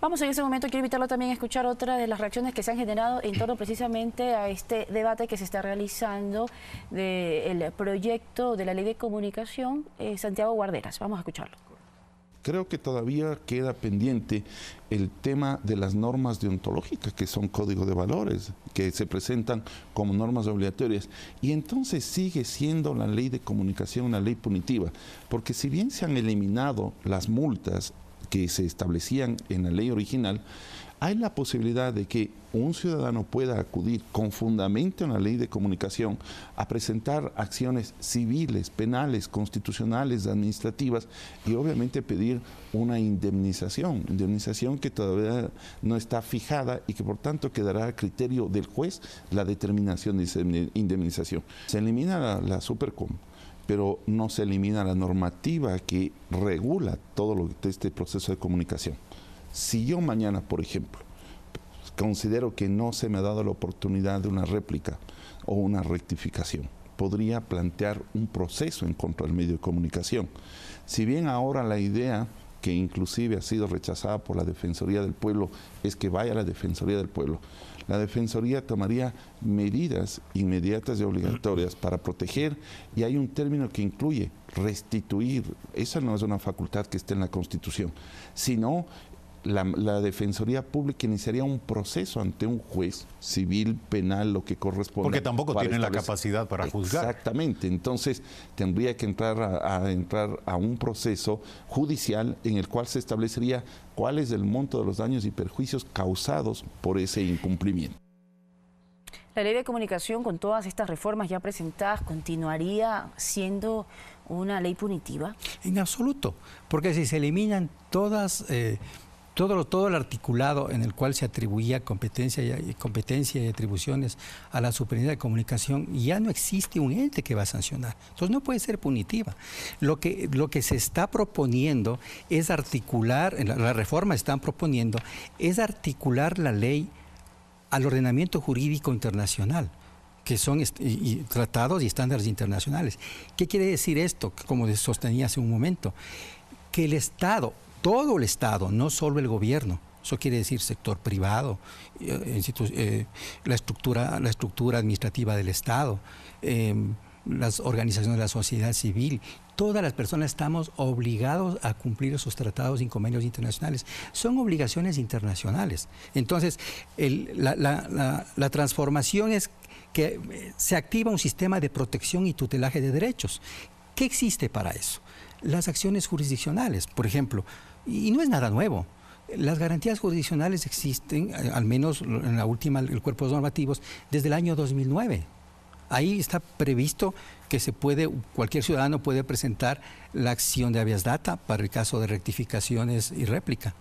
Vamos en ese momento, quiero invitarlo también a escuchar otra de las reacciones que se han generado en torno precisamente a este debate que se está realizando del proyecto de la Ley de Comunicación. Santiago Guarderas, vamos a escucharlo. Creo que todavía queda pendiente el tema de las normas deontológicas, que son códigos de valores, que se presentan como normas obligatorias. Y entonces sigue siendo la ley de comunicación una ley punitiva, porque si bien se han eliminado las multas que se establecían en la ley original, hay la posibilidad de que un ciudadano pueda acudir con fundamento en la ley de comunicación a presentar acciones civiles, penales, constitucionales, administrativas y obviamente pedir una indemnización que todavía no está fijada y que por tanto quedará a criterio del juez la determinación de esa indemnización. Se elimina la Supercom, pero no se elimina la normativa que regula todo este proceso de comunicación. Si yo mañana, por ejemplo, considero que no se me ha dado la oportunidad de una réplica o una rectificación, podría plantear un proceso en contra del medio de comunicación. Si bien ahora la idea, que inclusive ha sido rechazada por la Defensoría del Pueblo, es que vaya a la Defensoría del Pueblo, la Defensoría tomaría medidas inmediatas y obligatorias para proteger, y hay un término que incluye restituir. Esa no es una facultad que esté en la Constitución, sino la Defensoría Pública iniciaría un proceso ante un juez civil, penal, lo que corresponda. Porque tampoco tienen la capacidad para juzgar. Exactamente. Entonces tendría que entrar a un proceso judicial en el cual se establecería cuál es el monto de los daños y perjuicios causados por ese incumplimiento. La Ley de Comunicación, con todas estas reformas ya presentadas, ¿continuaría siendo una ley punitiva? En absoluto, porque si se eliminan todas... Todo el articulado en el cual se atribuía competencia y atribuciones a la Superintendencia de Comunicación, ya no existe un ente que va a sancionar. Entonces no puede ser punitiva. Lo que se está proponiendo es articular, la reforma están proponiendo, es articular la ley al ordenamiento jurídico internacional, que son tratados y estándares internacionales. ¿Qué quiere decir esto? Como sostenía hace un momento, que el Estado, todo el Estado, no solo el gobierno, eso quiere decir sector privado, la estructura administrativa del Estado, las organizaciones de la sociedad civil, todas las personas estamos obligados a cumplir esos tratados y convenios internacionales. Son obligaciones internacionales. Entonces, la transformación es que se activa un sistema de protección y tutelaje de derechos. ¿Qué existe para eso? Las acciones jurisdiccionales, por ejemplo, y no es nada nuevo. Las garantías jurisdiccionales existen, al menos en la última, el cuerpo de normativos, desde el año 2009. Ahí está previsto que cualquier ciudadano puede presentar la acción de habeas data para el caso de rectificaciones y réplica.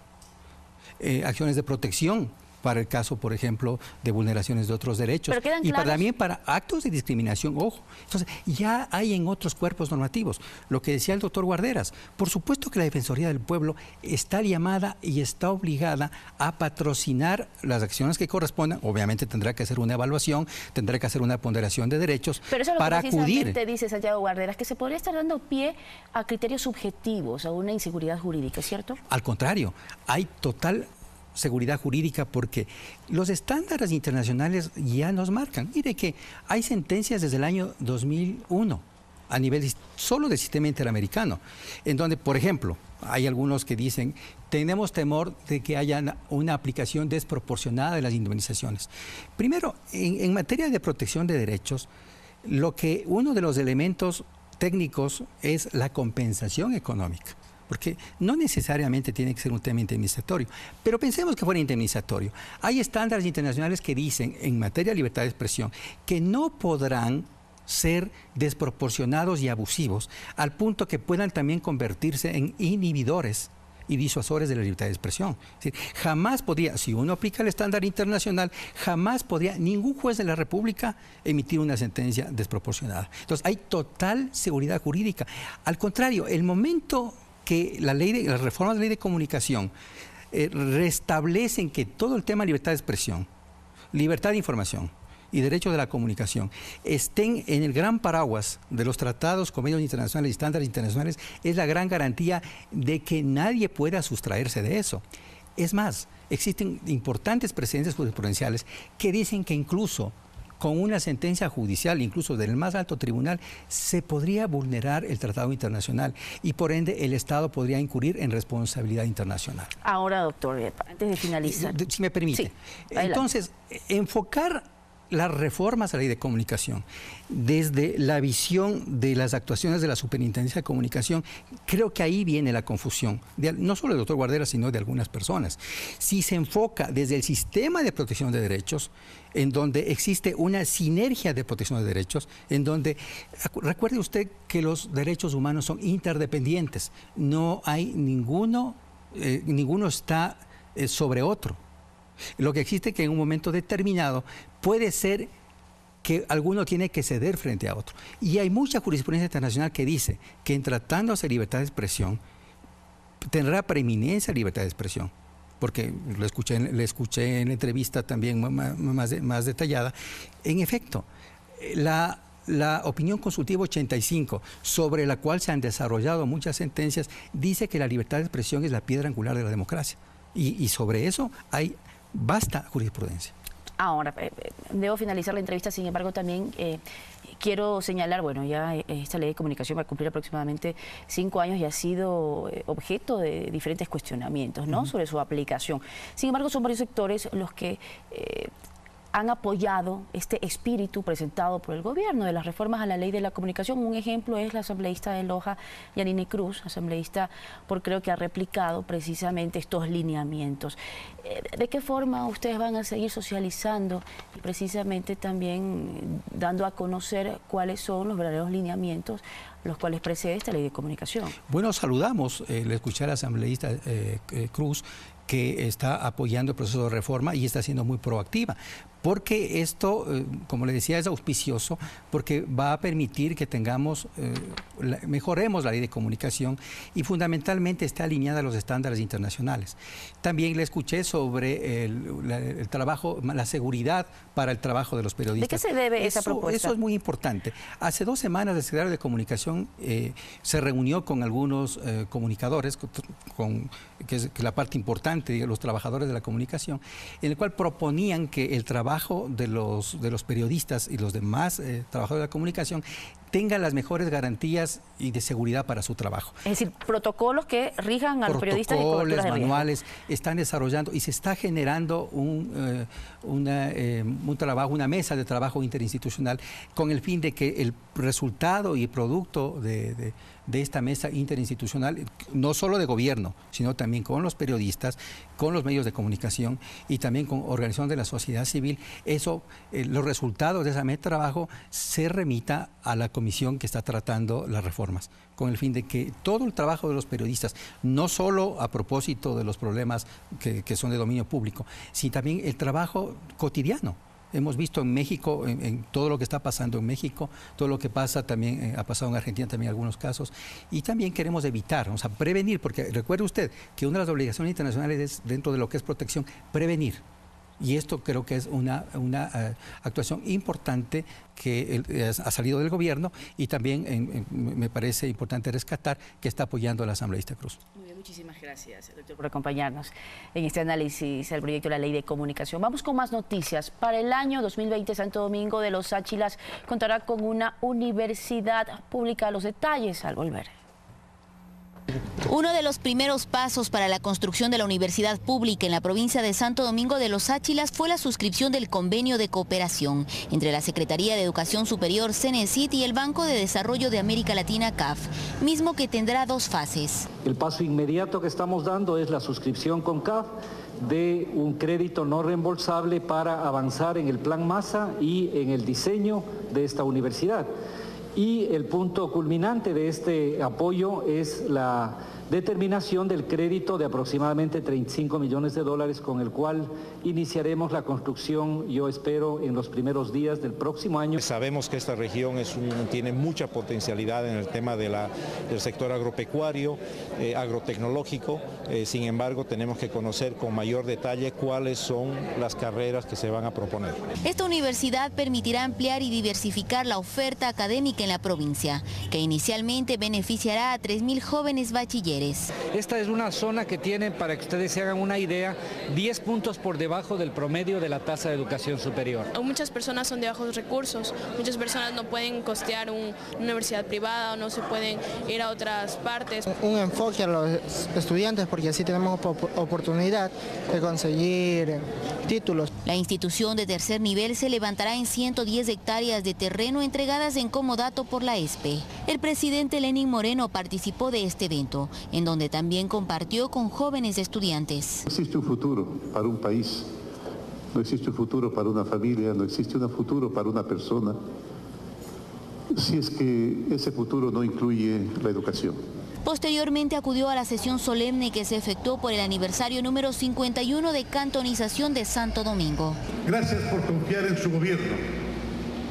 Acciones de protección para el caso, por ejemplo, de vulneraciones de otros derechos y también para actos de discriminación, ojo. Entonces, ya hay en otros cuerpos normativos. Lo que decía el doctor Guarderas, por supuesto que la Defensoría del Pueblo está llamada y está obligada a patrocinar las acciones que correspondan. Obviamente tendrá que hacer una evaluación, tendrá que hacer una ponderación de derechos para acudir. Dice Santiago Guarderas, que se podría estar dando pie a criterios subjetivos, a una inseguridad jurídica, ¿cierto? Al contrario, hay total seguridad jurídica porque los estándares internacionales ya nos marcan. Mire que hay sentencias desde el año 2001 a nivel solo del sistema interamericano, en donde, por ejemplo, hay algunos que dicen, tenemos temor de que haya una aplicación desproporcionada de las indemnizaciones. Primero, en materia de protección de derechos, uno de los elementos técnicos es la compensación económica, porque no necesariamente tiene que ser un tema indemnizatorio, pero pensemos que fuera indemnizatorio. Hay estándares internacionales que dicen, en materia de libertad de expresión, que no podrán ser desproporcionados y abusivos al punto que puedan también convertirse en inhibidores y disuasores de la libertad de expresión. Es decir, jamás podría, si uno aplica el estándar internacional, jamás podría ningún juez de la República emitir una sentencia desproporcionada. Entonces, hay total seguridad jurídica. Al contrario, el momento que las reformas de la ley de comunicación restablecen que todo el tema de libertad de expresión, libertad de información y derecho de la comunicación estén en el gran paraguas de los tratados, convenios internacionales y estándares internacionales, es la gran garantía de que nadie pueda sustraerse de eso. Es más, existen importantes precedentes jurisprudenciales que dicen que incluso con una sentencia judicial, incluso del más alto tribunal, se podría vulnerar el tratado internacional y por ende el Estado podría incurrir en responsabilidad internacional. Ahora, doctor, antes de finalizar. Si me permite. Sí, entonces, enfocar las reformas a la ley de comunicación desde la visión de las actuaciones de la Superintendencia de Comunicación, creo que ahí viene la confusión, no solo del doctor Guarderas, sino de algunas personas. Si se enfoca desde el sistema de protección de derechos, en donde existe una sinergia de protección de derechos, en donde, recuerde usted que los derechos humanos son interdependientes, no hay ninguno está sobre otro. Lo que existe es que en un momento determinado puede ser que alguno tiene que ceder frente a otro. Y hay mucha jurisprudencia internacional que dice que en tratándose de libertad de expresión, tendrá preeminencia la libertad de expresión. Porque le escuché en la entrevista también más detallada. En efecto, la opinión consultiva 85, sobre la cual se han desarrollado muchas sentencias, dice que la libertad de expresión es la piedra angular de la democracia. Y sobre eso hay vasta jurisprudencia. Ahora, debo finalizar la entrevista, sin embargo, también quiero señalar, bueno, ya esta ley de comunicación va a cumplir aproximadamente 5 años y ha sido objeto de diferentes cuestionamientos, ¿no? Sobre su aplicación. Sin embargo, son varios sectores los que han apoyado este espíritu presentado por el gobierno de las reformas a la ley de la comunicación. Un ejemplo es la asambleísta de Loja, Yanine Cruz, asambleísta creo que ha replicado precisamente estos lineamientos. ¿De qué forma ustedes van a seguir socializando y precisamente también dando a conocer cuáles son los verdaderos lineamientos los cuales precede esta ley de comunicación? Bueno, saludamos el escuchar a la asambleísta Cruz, que está apoyando el proceso de reforma y está siendo muy proactiva, porque esto, como le decía, es auspicioso, porque va a permitir que mejoremos la ley de comunicación y fundamentalmente está alineada a los estándares internacionales. También le escuché sobre el trabajo, la seguridad para el trabajo de los periodistas. ¿De qué se debe esa propuesta? Eso es muy importante. Hace 2 semanas el secretario de Comunicación se reunió con algunos comunicadores, que es la parte importante de los trabajadores de la comunicación, en el cual proponían que el trabajo de los periodistas y los demás trabajadores de la comunicación tengan las mejores garantías y de seguridad para su trabajo. Es decir, protocolos que rijan a los periodistas y coberturas de riesgo. Manuales están desarrollando y se está generando un trabajo, una mesa de trabajo interinstitucional con el fin de que el resultado y producto de esta mesa interinstitucional, no solo de gobierno, sino también con los periodistas, con los medios de comunicación y también con organizaciones de la sociedad civil, los resultados de esa mesa de trabajo se remita a la Comisión comisión que está tratando las reformas, con el fin de que todo el trabajo de los periodistas, no solo a propósito de los problemas que son de dominio público, sino también el trabajo cotidiano. Hemos visto en México, en todo lo que está pasando en México, todo lo que pasa también, ha pasado en Argentina también en algunos casos, y también queremos evitar, o sea, prevenir, porque recuerde usted que una de las obligaciones internacionales es, dentro de lo que es protección, prevenir. Y esto creo que es una actuación importante que ha salido del gobierno, y también me parece importante rescatar que está apoyando a la asambleísta Cruz. Muy bien, muchísimas gracias, doctor, por acompañarnos en este análisis del proyecto de la Ley de Comunicación. Vamos con más noticias. Para el año 2020, Santo Domingo de los Áchilas contará con una universidad pública. Los detalles al volver. Uno de los primeros pasos para la construcción de la universidad pública en la provincia de Santo Domingo de los Áchilas fue la suscripción del convenio de cooperación entre la Secretaría de Educación Superior, CENESID, y el Banco de Desarrollo de América Latina, CAF, mismo que tendrá 2 fases. El paso inmediato que estamos dando es la suscripción con CAF de un crédito no reembolsable para avanzar en el Plan Masa y en el diseño de esta universidad. Y el punto culminante de este apoyo es la determinación del crédito de aproximadamente 35 millones de dólares con el cual iniciaremos la construcción, yo espero, en los primeros días del próximo año. Sabemos que esta región tiene mucha potencialidad en el tema del sector agropecuario, agrotecnológico, sin embargo tenemos que conocer con mayor detalle cuáles son las carreras que se van a proponer. Esta universidad permitirá ampliar y diversificar la oferta académica en la provincia, que inicialmente beneficiará a 3.000 jóvenes bachilleres. Esta es una zona que tiene, para que ustedes se hagan una idea, 10 puntos por debajo del promedio de la tasa de educación superior. Muchas personas son de bajos recursos, muchas personas no pueden costear una universidad privada o no se pueden ir a otras partes. Un enfoque a los estudiantes, porque así tenemos oportunidad de conseguir títulos. La institución de tercer nivel se levantará en 110 hectáreas de terreno entregadas en comodato por la ESPE. El presidente Lenín Moreno participó de este evento, en donde también compartió con jóvenes estudiantes. No existe un futuro para un país, no existe un futuro para una familia, no existe un futuro para una persona, si es que ese futuro no incluye la educación. Posteriormente acudió a la sesión solemne que se efectuó por el aniversario número 51 de cantonización de Santo Domingo. Gracias por confiar en su gobierno,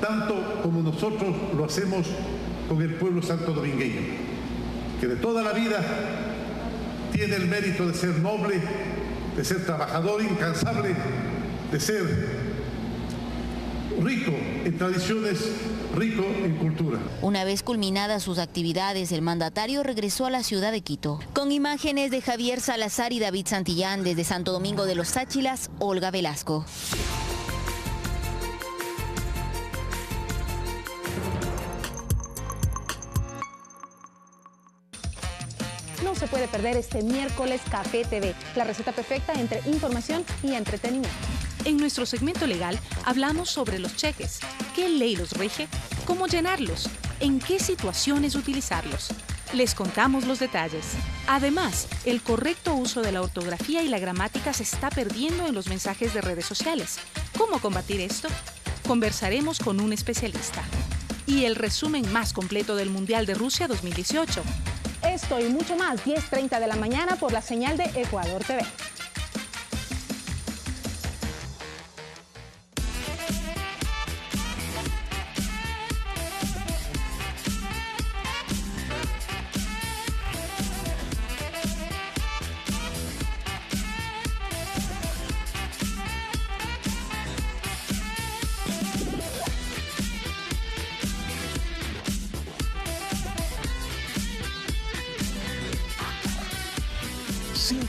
tanto como nosotros lo hacemos con el pueblo santodomingueño, que de toda la vida tiene el mérito de ser noble, de ser trabajador incansable, de ser rico en tradiciones, rico en cultura. Una vez culminadas sus actividades, el mandatario regresó a la ciudad de Quito. Con imágenes de Javier Salazar y David Santillán, desde Santo Domingo de los Áchilas, Olga Velasco. No se puede perder este miércoles Café TV, la receta perfecta entre información y entretenimiento. En nuestro segmento legal hablamos sobre los cheques, qué ley los rige, cómo llenarlos, en qué situaciones utilizarlos. Les contamos los detalles. Además, el correcto uso de la ortografía y la gramática se está perdiendo en los mensajes de redes sociales. ¿Cómo combatir esto? Conversaremos con un especialista. Y el resumen más completo del Mundial de Rusia 2018. Esto y mucho más, 10:30 de la mañana por la señal de Ecuador TV.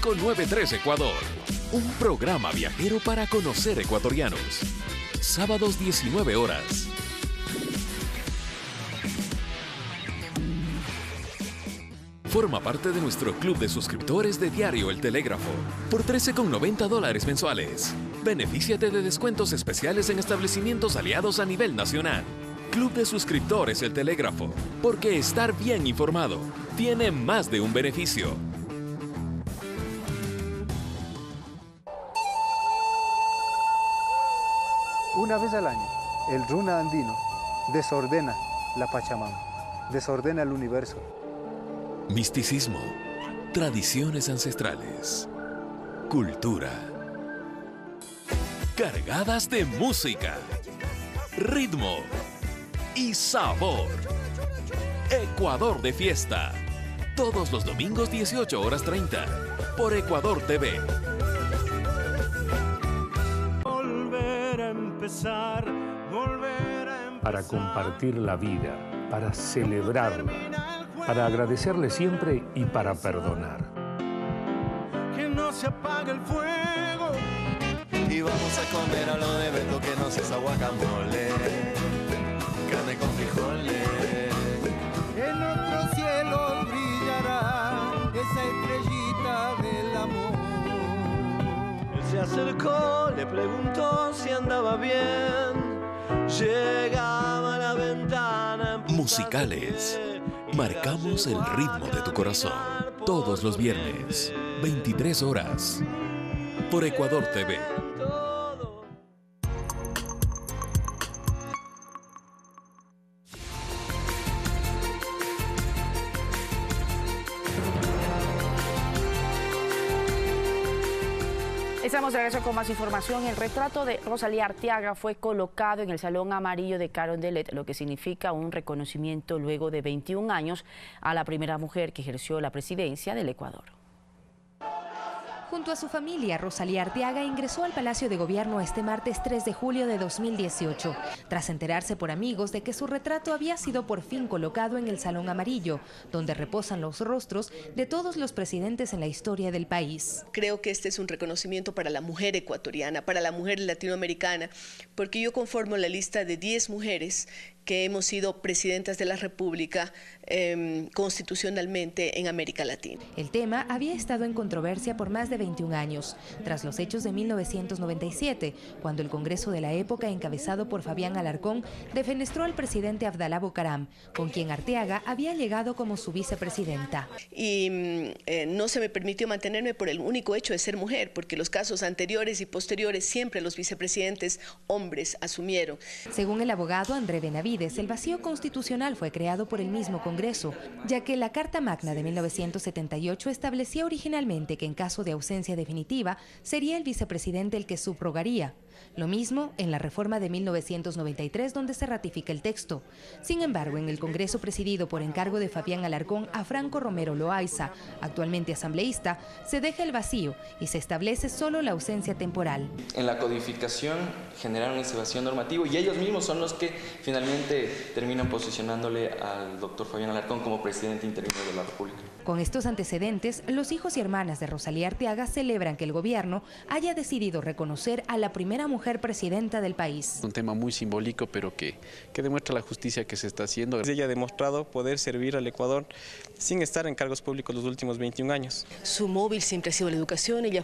.93 Ecuador, un programa viajero para conocer ecuatorianos. Sábados 19 horas. Forma parte de nuestro club de suscriptores de Diario El Telégrafo por $13,90 mensuales. Benefíciate de descuentos especiales en establecimientos aliados a nivel nacional. Club de suscriptores El Telégrafo, porque estar bien informado tiene más de un beneficio. Una vez al año, el Runa andino desordena, la Pachamama, desordena el universo. Misticismo, tradiciones ancestrales, cultura, cargadas de música, ritmo y sabor. Ecuador de fiesta, todos los domingos 18:30 por Ecuador TV. Volver a empezar, para compartir la vida, para celebrarla, para agradecerle siempre y para perdonar. Que no se apague el fuego. Y vamos a comer a lo de Beto, que no se guacamole, carne con frijoles. En otro cielo brillará esa estrellita del amor. Él se acercó, le preguntó si andaba bien. Llegaba a la ventana. Musicales. Marcamos el ritmo de tu corazón. Todos los viernes, 23 horas. Por Ecuador TV. Estamos de regreso con más información. El retrato de Rosalía Arteaga fue colocado en el Salón Amarillo de Carondelet, lo que significa un reconocimiento luego de 21 años a la primera mujer que ejerció la presidencia del Ecuador. Junto a su familia, Rosalía Arteaga ingresó al Palacio de Gobierno este martes 3 de julio de 2018, tras enterarse por amigos de que su retrato había sido por fin colocado en el Salón Amarillo, donde reposan los rostros de todos los presidentes en la historia del país. Creo que este es un reconocimiento para la mujer ecuatoriana, para la mujer latinoamericana, porque yo conformo la lista de 10 mujeres que hemos sido presidentas de la República constitucionalmente en América Latina. El tema había estado en controversia por más de 21 años, tras los hechos de 1997, cuando el Congreso de la época, encabezado por Fabián Alarcón, defenestró al presidente Abdalá Bucaram, con quien Arteaga había llegado como su vicepresidenta. Y no se me permitió mantenerme por el único hecho de ser mujer, porque los casos anteriores y posteriores siempre los vicepresidentes hombres asumieron. Según el abogado André Benavides, el vacío constitucional fue creado por el mismo Congreso, ya que la Carta Magna de 1978 establecía originalmente que en caso de ausencia definitiva sería el vicepresidente el que subrogaría. Lo mismo en la reforma de 1993, donde se ratifica el texto. Sin embargo, en el Congreso presidido por encargo de Fabián Alarcón a Franco Romero Loaiza, actualmente asambleísta, se deja el vacío y se establece solo la ausencia temporal. En la codificación generaron ese vacío normativo y ellos mismos son los que finalmente terminan posicionándole al doctor Fabián Alarcón como presidente interino de la República. Con estos antecedentes, los hijos y hermanas de Rosalía Arteaga celebran que el gobierno haya decidido reconocer a la primera mujer presidenta del país. Un tema muy simbólico, pero que demuestra la justicia que se está haciendo. Ella ha demostrado poder servir al Ecuador sin estar en cargos públicos los últimos 21 años. Su móvil siempre ha sido la educación. Ella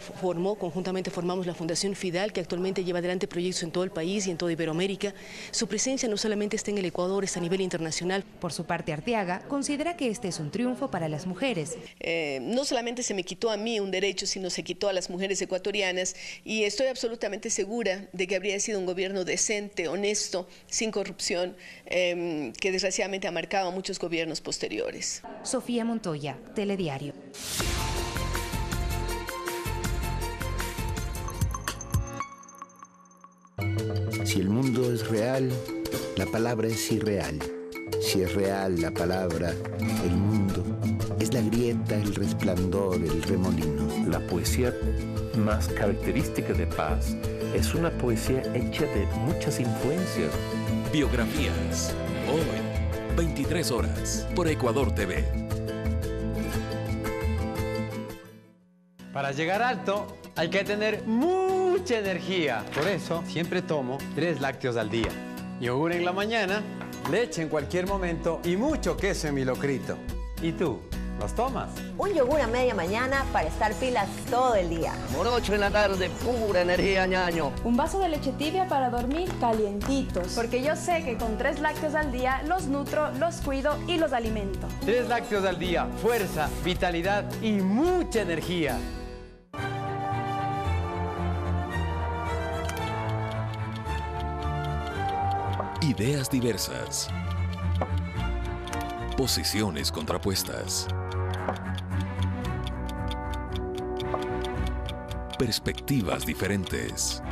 conjuntamente formamos la Fundación Fidal, que actualmente lleva adelante proyectos en todo el país y en toda Iberoamérica. Su presencia no solamente está en el Ecuador, está a nivel internacional. Por su parte, Arteaga considera que este es un triunfo para las mujeres. No solamente se me quitó a mí un derecho, sino se quitó a las mujeres ecuatorianas, y estoy absolutamente segura de que habría sido un gobierno decente, honesto, sin corrupción, que desgraciadamente ha marcado a muchos gobiernos posteriores. Sofía Montoya, Telediario. Si el mundo es real, la palabra es irreal. Si es real la palabra, el mundo es la grieta, el resplandor, el remolino. La poesía más característica de Paz es una poesía hecha de muchas influencias. Biografías, hoy, 23 horas, por Ecuador TV. Para llegar alto hay que tener mucha energía. Por eso siempre tomo 3 lácteos al día. Yogur en la mañana, leche en cualquier momento y mucho queso en mi locrito. ¿Y tú? ¿Los tomas? Un yogur a media mañana para estar pilas todo el día. Morocho en la tarde, pura energía, ñaño. Un vaso de leche tibia para dormir calientitos. Porque yo sé que con 3 lácteos al día los nutro, los cuido y los alimento. 3 lácteos al día, fuerza, vitalidad y mucha energía. Ideas diversas, Posiciones contrapuestas. Perspectivas diferentes.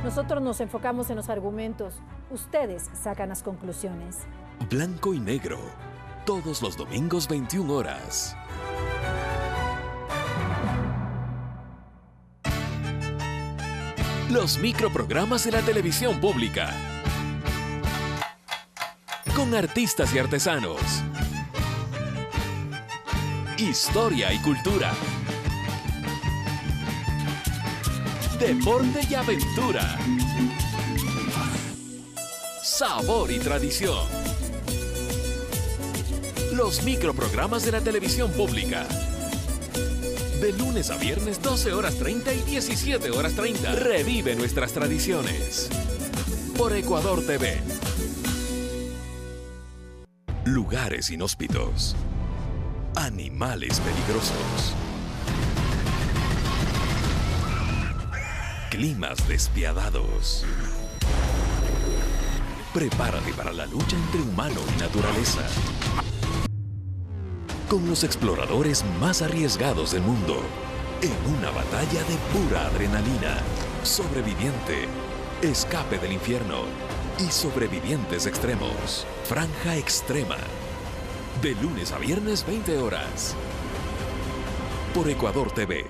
Nosotros nos enfocamos en los argumentos. Ustedes sacan las conclusiones. Blanco y negro. Todos los domingos 21 horas. Los microprogramas de la televisión pública. Con artistas y artesanos. Historia y cultura. Deporte y aventura. Sabor y tradición. Los microprogramas de la televisión pública. De lunes a viernes, 12 horas 30 y 17 horas 30. Revive nuestras tradiciones. Por Ecuador TV. Lugares inhóspitos. Animales peligrosos. Climas despiadados. Prepárate para la lucha entre humano y naturaleza. Con los exploradores más arriesgados del mundo, en una batalla de pura adrenalina, sobreviviente, escape del infierno y sobrevivientes extremos. Franja Extrema. De lunes a viernes 20 horas. Por Ecuador TV.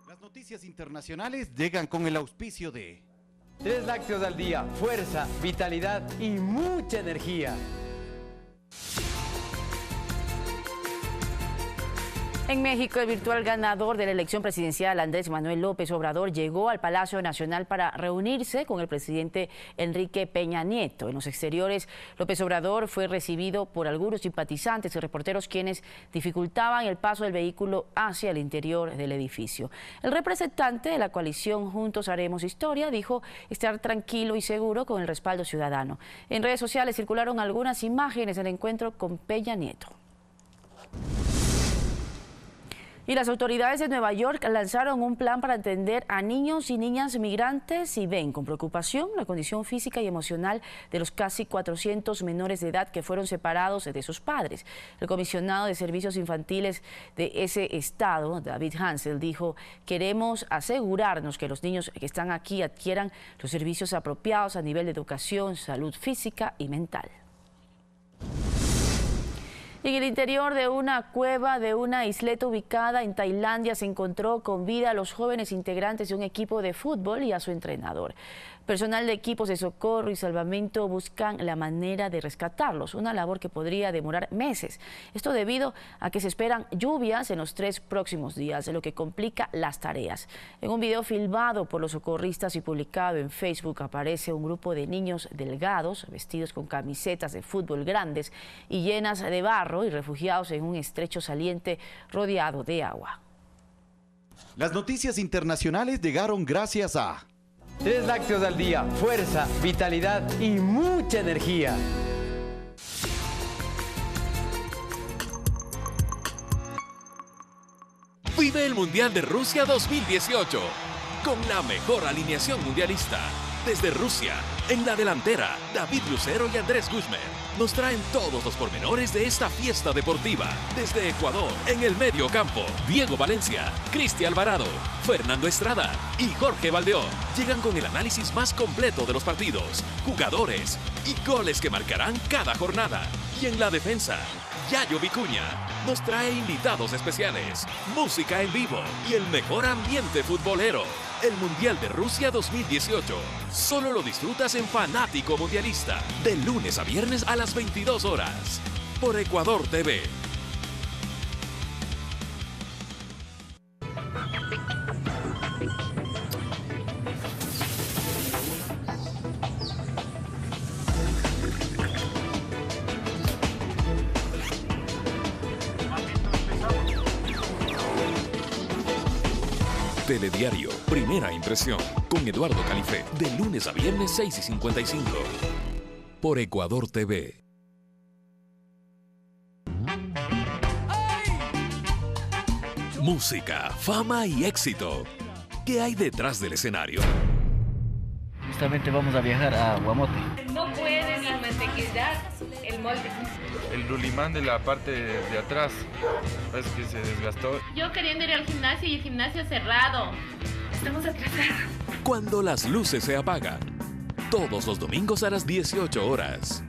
Las noticias internacionales llegan con el auspicio de 3 lácteos al día, fuerza, vitalidad y mucha energía. En México, el virtual ganador de la elección presidencial, Andrés Manuel López Obrador, llegó al Palacio Nacional para reunirse con el presidente Enrique Peña Nieto. En los exteriores, López Obrador fue recibido por algunos simpatizantes y reporteros quienes dificultaban el paso del vehículo hacia el interior del edificio. El representante de la coalición Juntos Haremos Historia dijo estar tranquilo y seguro con el respaldo ciudadano. En redes sociales circularon algunas imágenes del encuentro con Peña Nieto. Y las autoridades de Nueva York lanzaron un plan para atender a niños y niñas migrantes y ven con preocupación la condición física y emocional de los casi 400 menores de edad que fueron separados de sus padres. El comisionado de Servicios Infantiles de ese estado, David Hansel, dijo: queremos asegurarnos que los niños que están aquí adquieran los servicios apropiados a nivel de educación, salud física y mental. En el interior de una cueva de una isleta ubicada en Tailandia se encontró con vida a los jóvenes integrantes de un equipo de fútbol y a su entrenador. Personal de equipos de socorro y salvamento buscan la manera de rescatarlos, una labor que podría demorar meses. Esto debido a que se esperan lluvias en los 3 próximos días, lo que complica las tareas. En un video filmado por los socorristas y publicado en Facebook aparece un grupo de niños delgados, vestidos con camisetas de fútbol grandes y llenas de barro y refugiados en un estrecho saliente rodeado de agua. Las noticias internacionales llegaron gracias a 3 lácteos al día, fuerza, vitalidad y mucha energía. Vive el Mundial de Rusia 2018 con la mejor alineación mundialista. Desde Rusia, en la delantera, David Lucero y Andrés Guzmán nos traen todos los pormenores de esta fiesta deportiva. Desde Ecuador, en el medio campo, Diego Valencia, Cristi Alvarado, Fernando Estrada y Jorge Valdeón llegan con el análisis más completo de los partidos, jugadores y goles que marcarán cada jornada. Y en la defensa, Yayo Vicuña nos trae invitados especiales, música en vivo y el mejor ambiente futbolero. El Mundial de Rusia 2018. Solo lo disfrutas en Fanático Mundialista. De lunes a viernes a las 22 horas. Por Ecuador TV. Telediario, Primera Impresión, con Eduardo Califé, de lunes a viernes 6:55, por Ecuador TV. Música, fama y éxito. ¿Qué hay detrás del escenario? Justamente vamos a viajar a Guamote. No pueden ni mantequillar el molde. El rulimán de la parte de atrás parece que se desgastó. Yo queriendo ir al gimnasio y el gimnasio cerrado. Estamos atrasados. Cuando las luces se apagan. Todos los domingos a las 18 horas.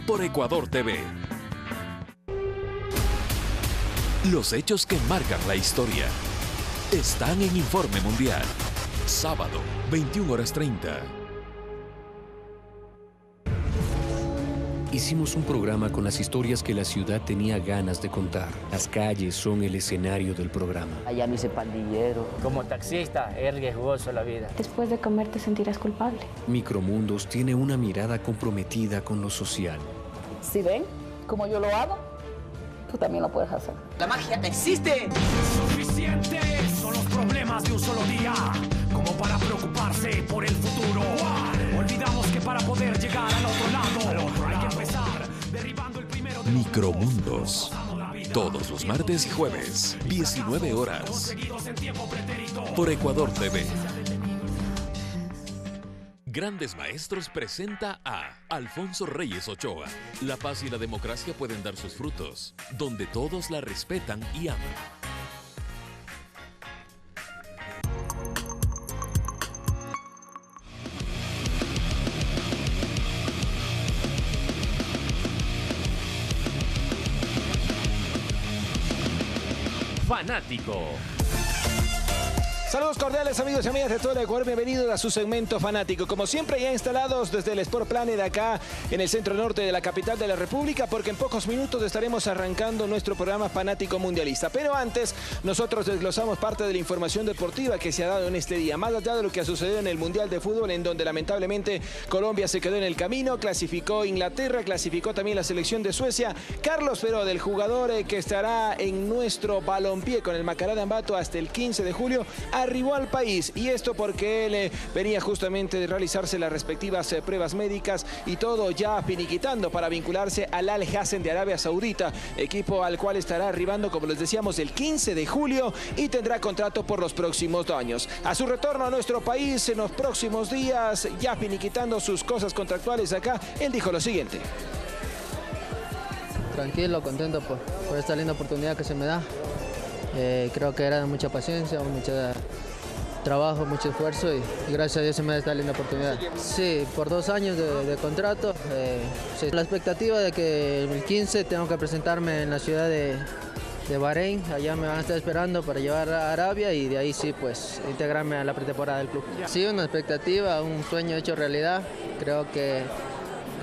Por Ecuador TV. Los hechos que marcan la historia están en Informe Mundial. Sábado, 21:30. Hicimos un programa con las historias que la ciudad tenía ganas de contar. Las calles son el escenario del programa. Allá me hice pandillero. Como taxista, es riesgoso la vida. Después de comer te sentirás culpable. Micromundos tiene una mirada comprometida con lo social. Si ven como yo lo hago, tú también lo puedes hacer. La magia existe. Suficientes son los problemas de un solo día, como para preocuparse por el futuro. Olvidamos que para poder llegar al otro lado, hay que empezar derribando el primero de Micromundos. Todos los martes y jueves, 19 horas. Por Ecuador TV. Grandes Maestros presenta a Alfonso Reyes Ochoa. La paz y la democracia pueden dar sus frutos, donde todos la respetan y aman. Fanático. Saludos cordiales amigos y amigas de todo el Ecuador, bienvenidos a su segmento fanático. Como siempre ya instalados desde el Sport Planet acá en el centro norte de la capital de la República, porque en pocos minutos estaremos arrancando nuestro programa Fanático Mundialista. Pero antes nosotros desglosamos parte de la información deportiva que se ha dado en este día, más allá de lo que ha sucedido en el Mundial de Fútbol, en donde lamentablemente Colombia se quedó en el camino, clasificó Inglaterra, clasificó también la selección de Suecia. Carlos Feró, del jugador que estará en nuestro balompié con el Macará Ambato hasta el 15 de julio, arribó al país, y esto porque él venía justamente de realizarse las respectivas pruebas médicas y todo ya finiquitando para vincularse al Al Hassan de Arabia Saudita, equipo al cual estará arribando, como les decíamos, el 15 de julio y tendrá contrato por los próximos 2 años. A su retorno a nuestro país en los próximos días, ya finiquitando sus cosas contractuales acá, él dijo lo siguiente. Tranquilo, contento por esta linda oportunidad que se me da. Creo que era de mucha paciencia, mucho trabajo, mucho esfuerzo y gracias a Dios se me da esta linda oportunidad. Sí, por 2 años de contrato. Sí. La expectativa de que el 15 tengo que presentarme en la ciudad de Bahrein, allá me van a estar esperando para llevar a Arabia y de ahí sí, pues, integrarme a la pretemporada del club. Sí, una expectativa, un sueño hecho realidad. Creo que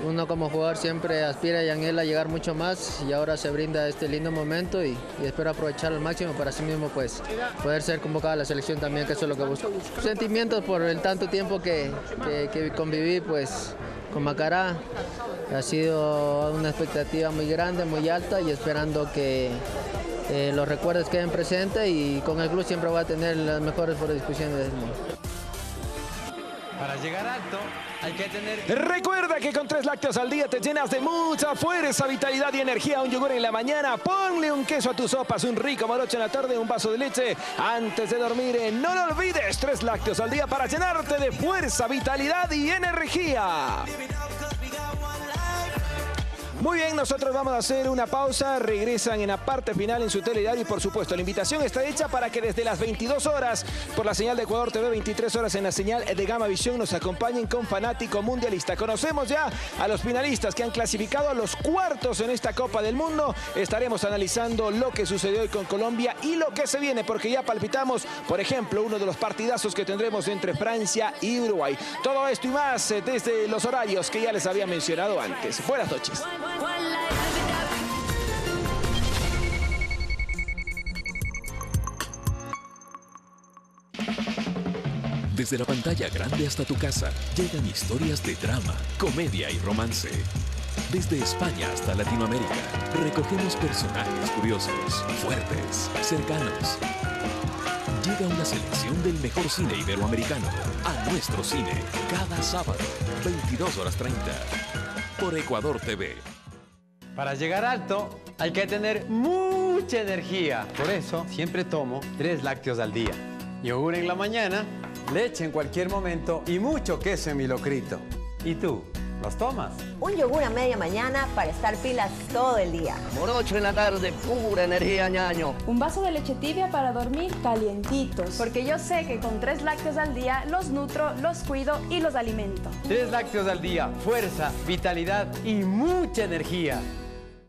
uno como jugador siempre aspira y anhela llegar mucho más y ahora se brinda este lindo momento y espero aprovecharlo al máximo para así mismo pues poder ser convocado a la selección también, que eso es lo que busco. Sentimientos por el tanto tiempo que conviví pues con Macará. Ha sido una expectativa muy grande, muy alta y esperando que los recuerdos queden presentes y con el club siempre voy a tener las mejores predisposiciones del mundo. Para llegar alto hay que tener... Recuerda que con 3 lácteos al día te llenas de mucha fuerza, vitalidad y energía. Un yogur en la mañana, ponle un queso a tus sopas, un rico morocho en la tarde, un vaso de leche antes de dormir. No lo olvides, 3 lácteos al día para llenarte de fuerza, vitalidad y energía. Muy bien, nosotros vamos a hacer una pausa, regresan en la parte final en su telediario y por supuesto la invitación está hecha para que desde las 22 horas por la señal de Ecuador TV, 23 horas en la señal de Gama Visión, nos acompañen con Fanático Mundialista. Conocemos ya a los finalistas que han clasificado a los cuartos en esta Copa del Mundo. Estaremos analizando lo que sucedió hoy con Colombia y lo que se viene, porque ya palpitamos, por ejemplo, uno de los partidazos que tendremos entre Francia y Uruguay. Todo esto y más desde los horarios que ya les había mencionado antes. Buenas noches. Desde la pantalla grande hasta tu casa, llegan historias de drama, comedia y romance. Desde España hasta Latinoamérica, recogemos personajes curiosos, fuertes, cercanos. Llega una selección del mejor cine iberoamericano a nuestro cine, cada sábado, 22:30, por Ecuador TV. Para llegar alto hay que tener mucha energía. Por eso siempre tomo 3 lácteos al día. yogur en la mañana, leche en cualquier momento y mucho queso en mi locrito. ¿Y tú? ¿Los tomas? Un yogur a media mañana para estar pilas todo el día. Morocho en la tarde, pura energía, ñaño. Un vaso de leche tibia para dormir calientitos. Porque yo sé que con 3 lácteos al día los nutro, los cuido y los alimento. 3 lácteos al día, fuerza, vitalidad y mucha energía.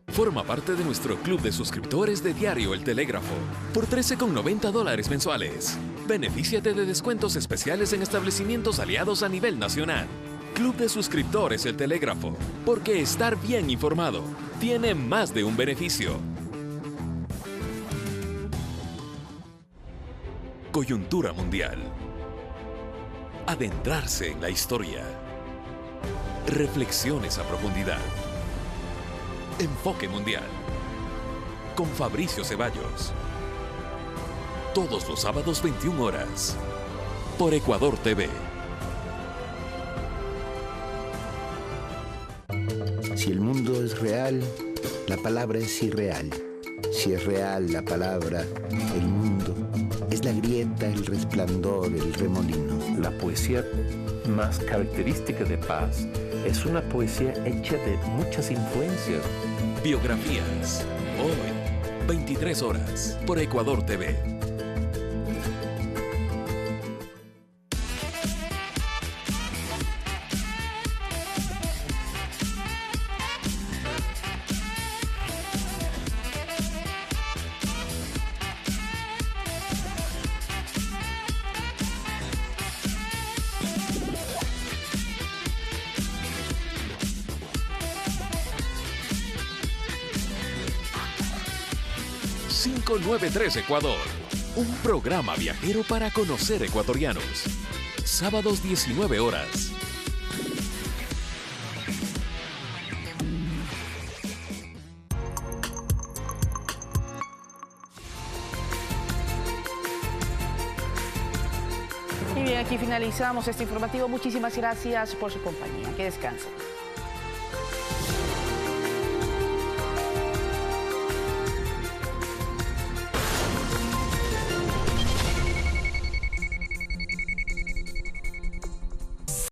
Forma parte de nuestro club de suscriptores de Diario El Telégrafo por $13,90 mensuales. Benefíciate de descuentos especiales en establecimientos aliados a nivel nacional. Club de suscriptores El Telégrafo, porque estar bien informado tiene más de un beneficio. Coyuntura mundial. Adentrarse en la historia. Reflexiones a profundidad. Enfoque mundial. Con Fabricio Ceballos. Todos los sábados 21 horas. Por Ecuador TV. Si el mundo es real, la palabra es irreal. Si es real la palabra, el mundo es la grieta, el resplandor, el remolino. La poesía más característica de Paz es una poesía hecha de muchas influencias. Biografías. Hoy, 23 horas, por Ecuador TV. ...593 Ecuador... un programa viajero para conocer ecuatorianos. Sábados 19 horas. Y bien, aquí finalizamos este informativo. Muchísimas gracias por su compañía. Que descansen.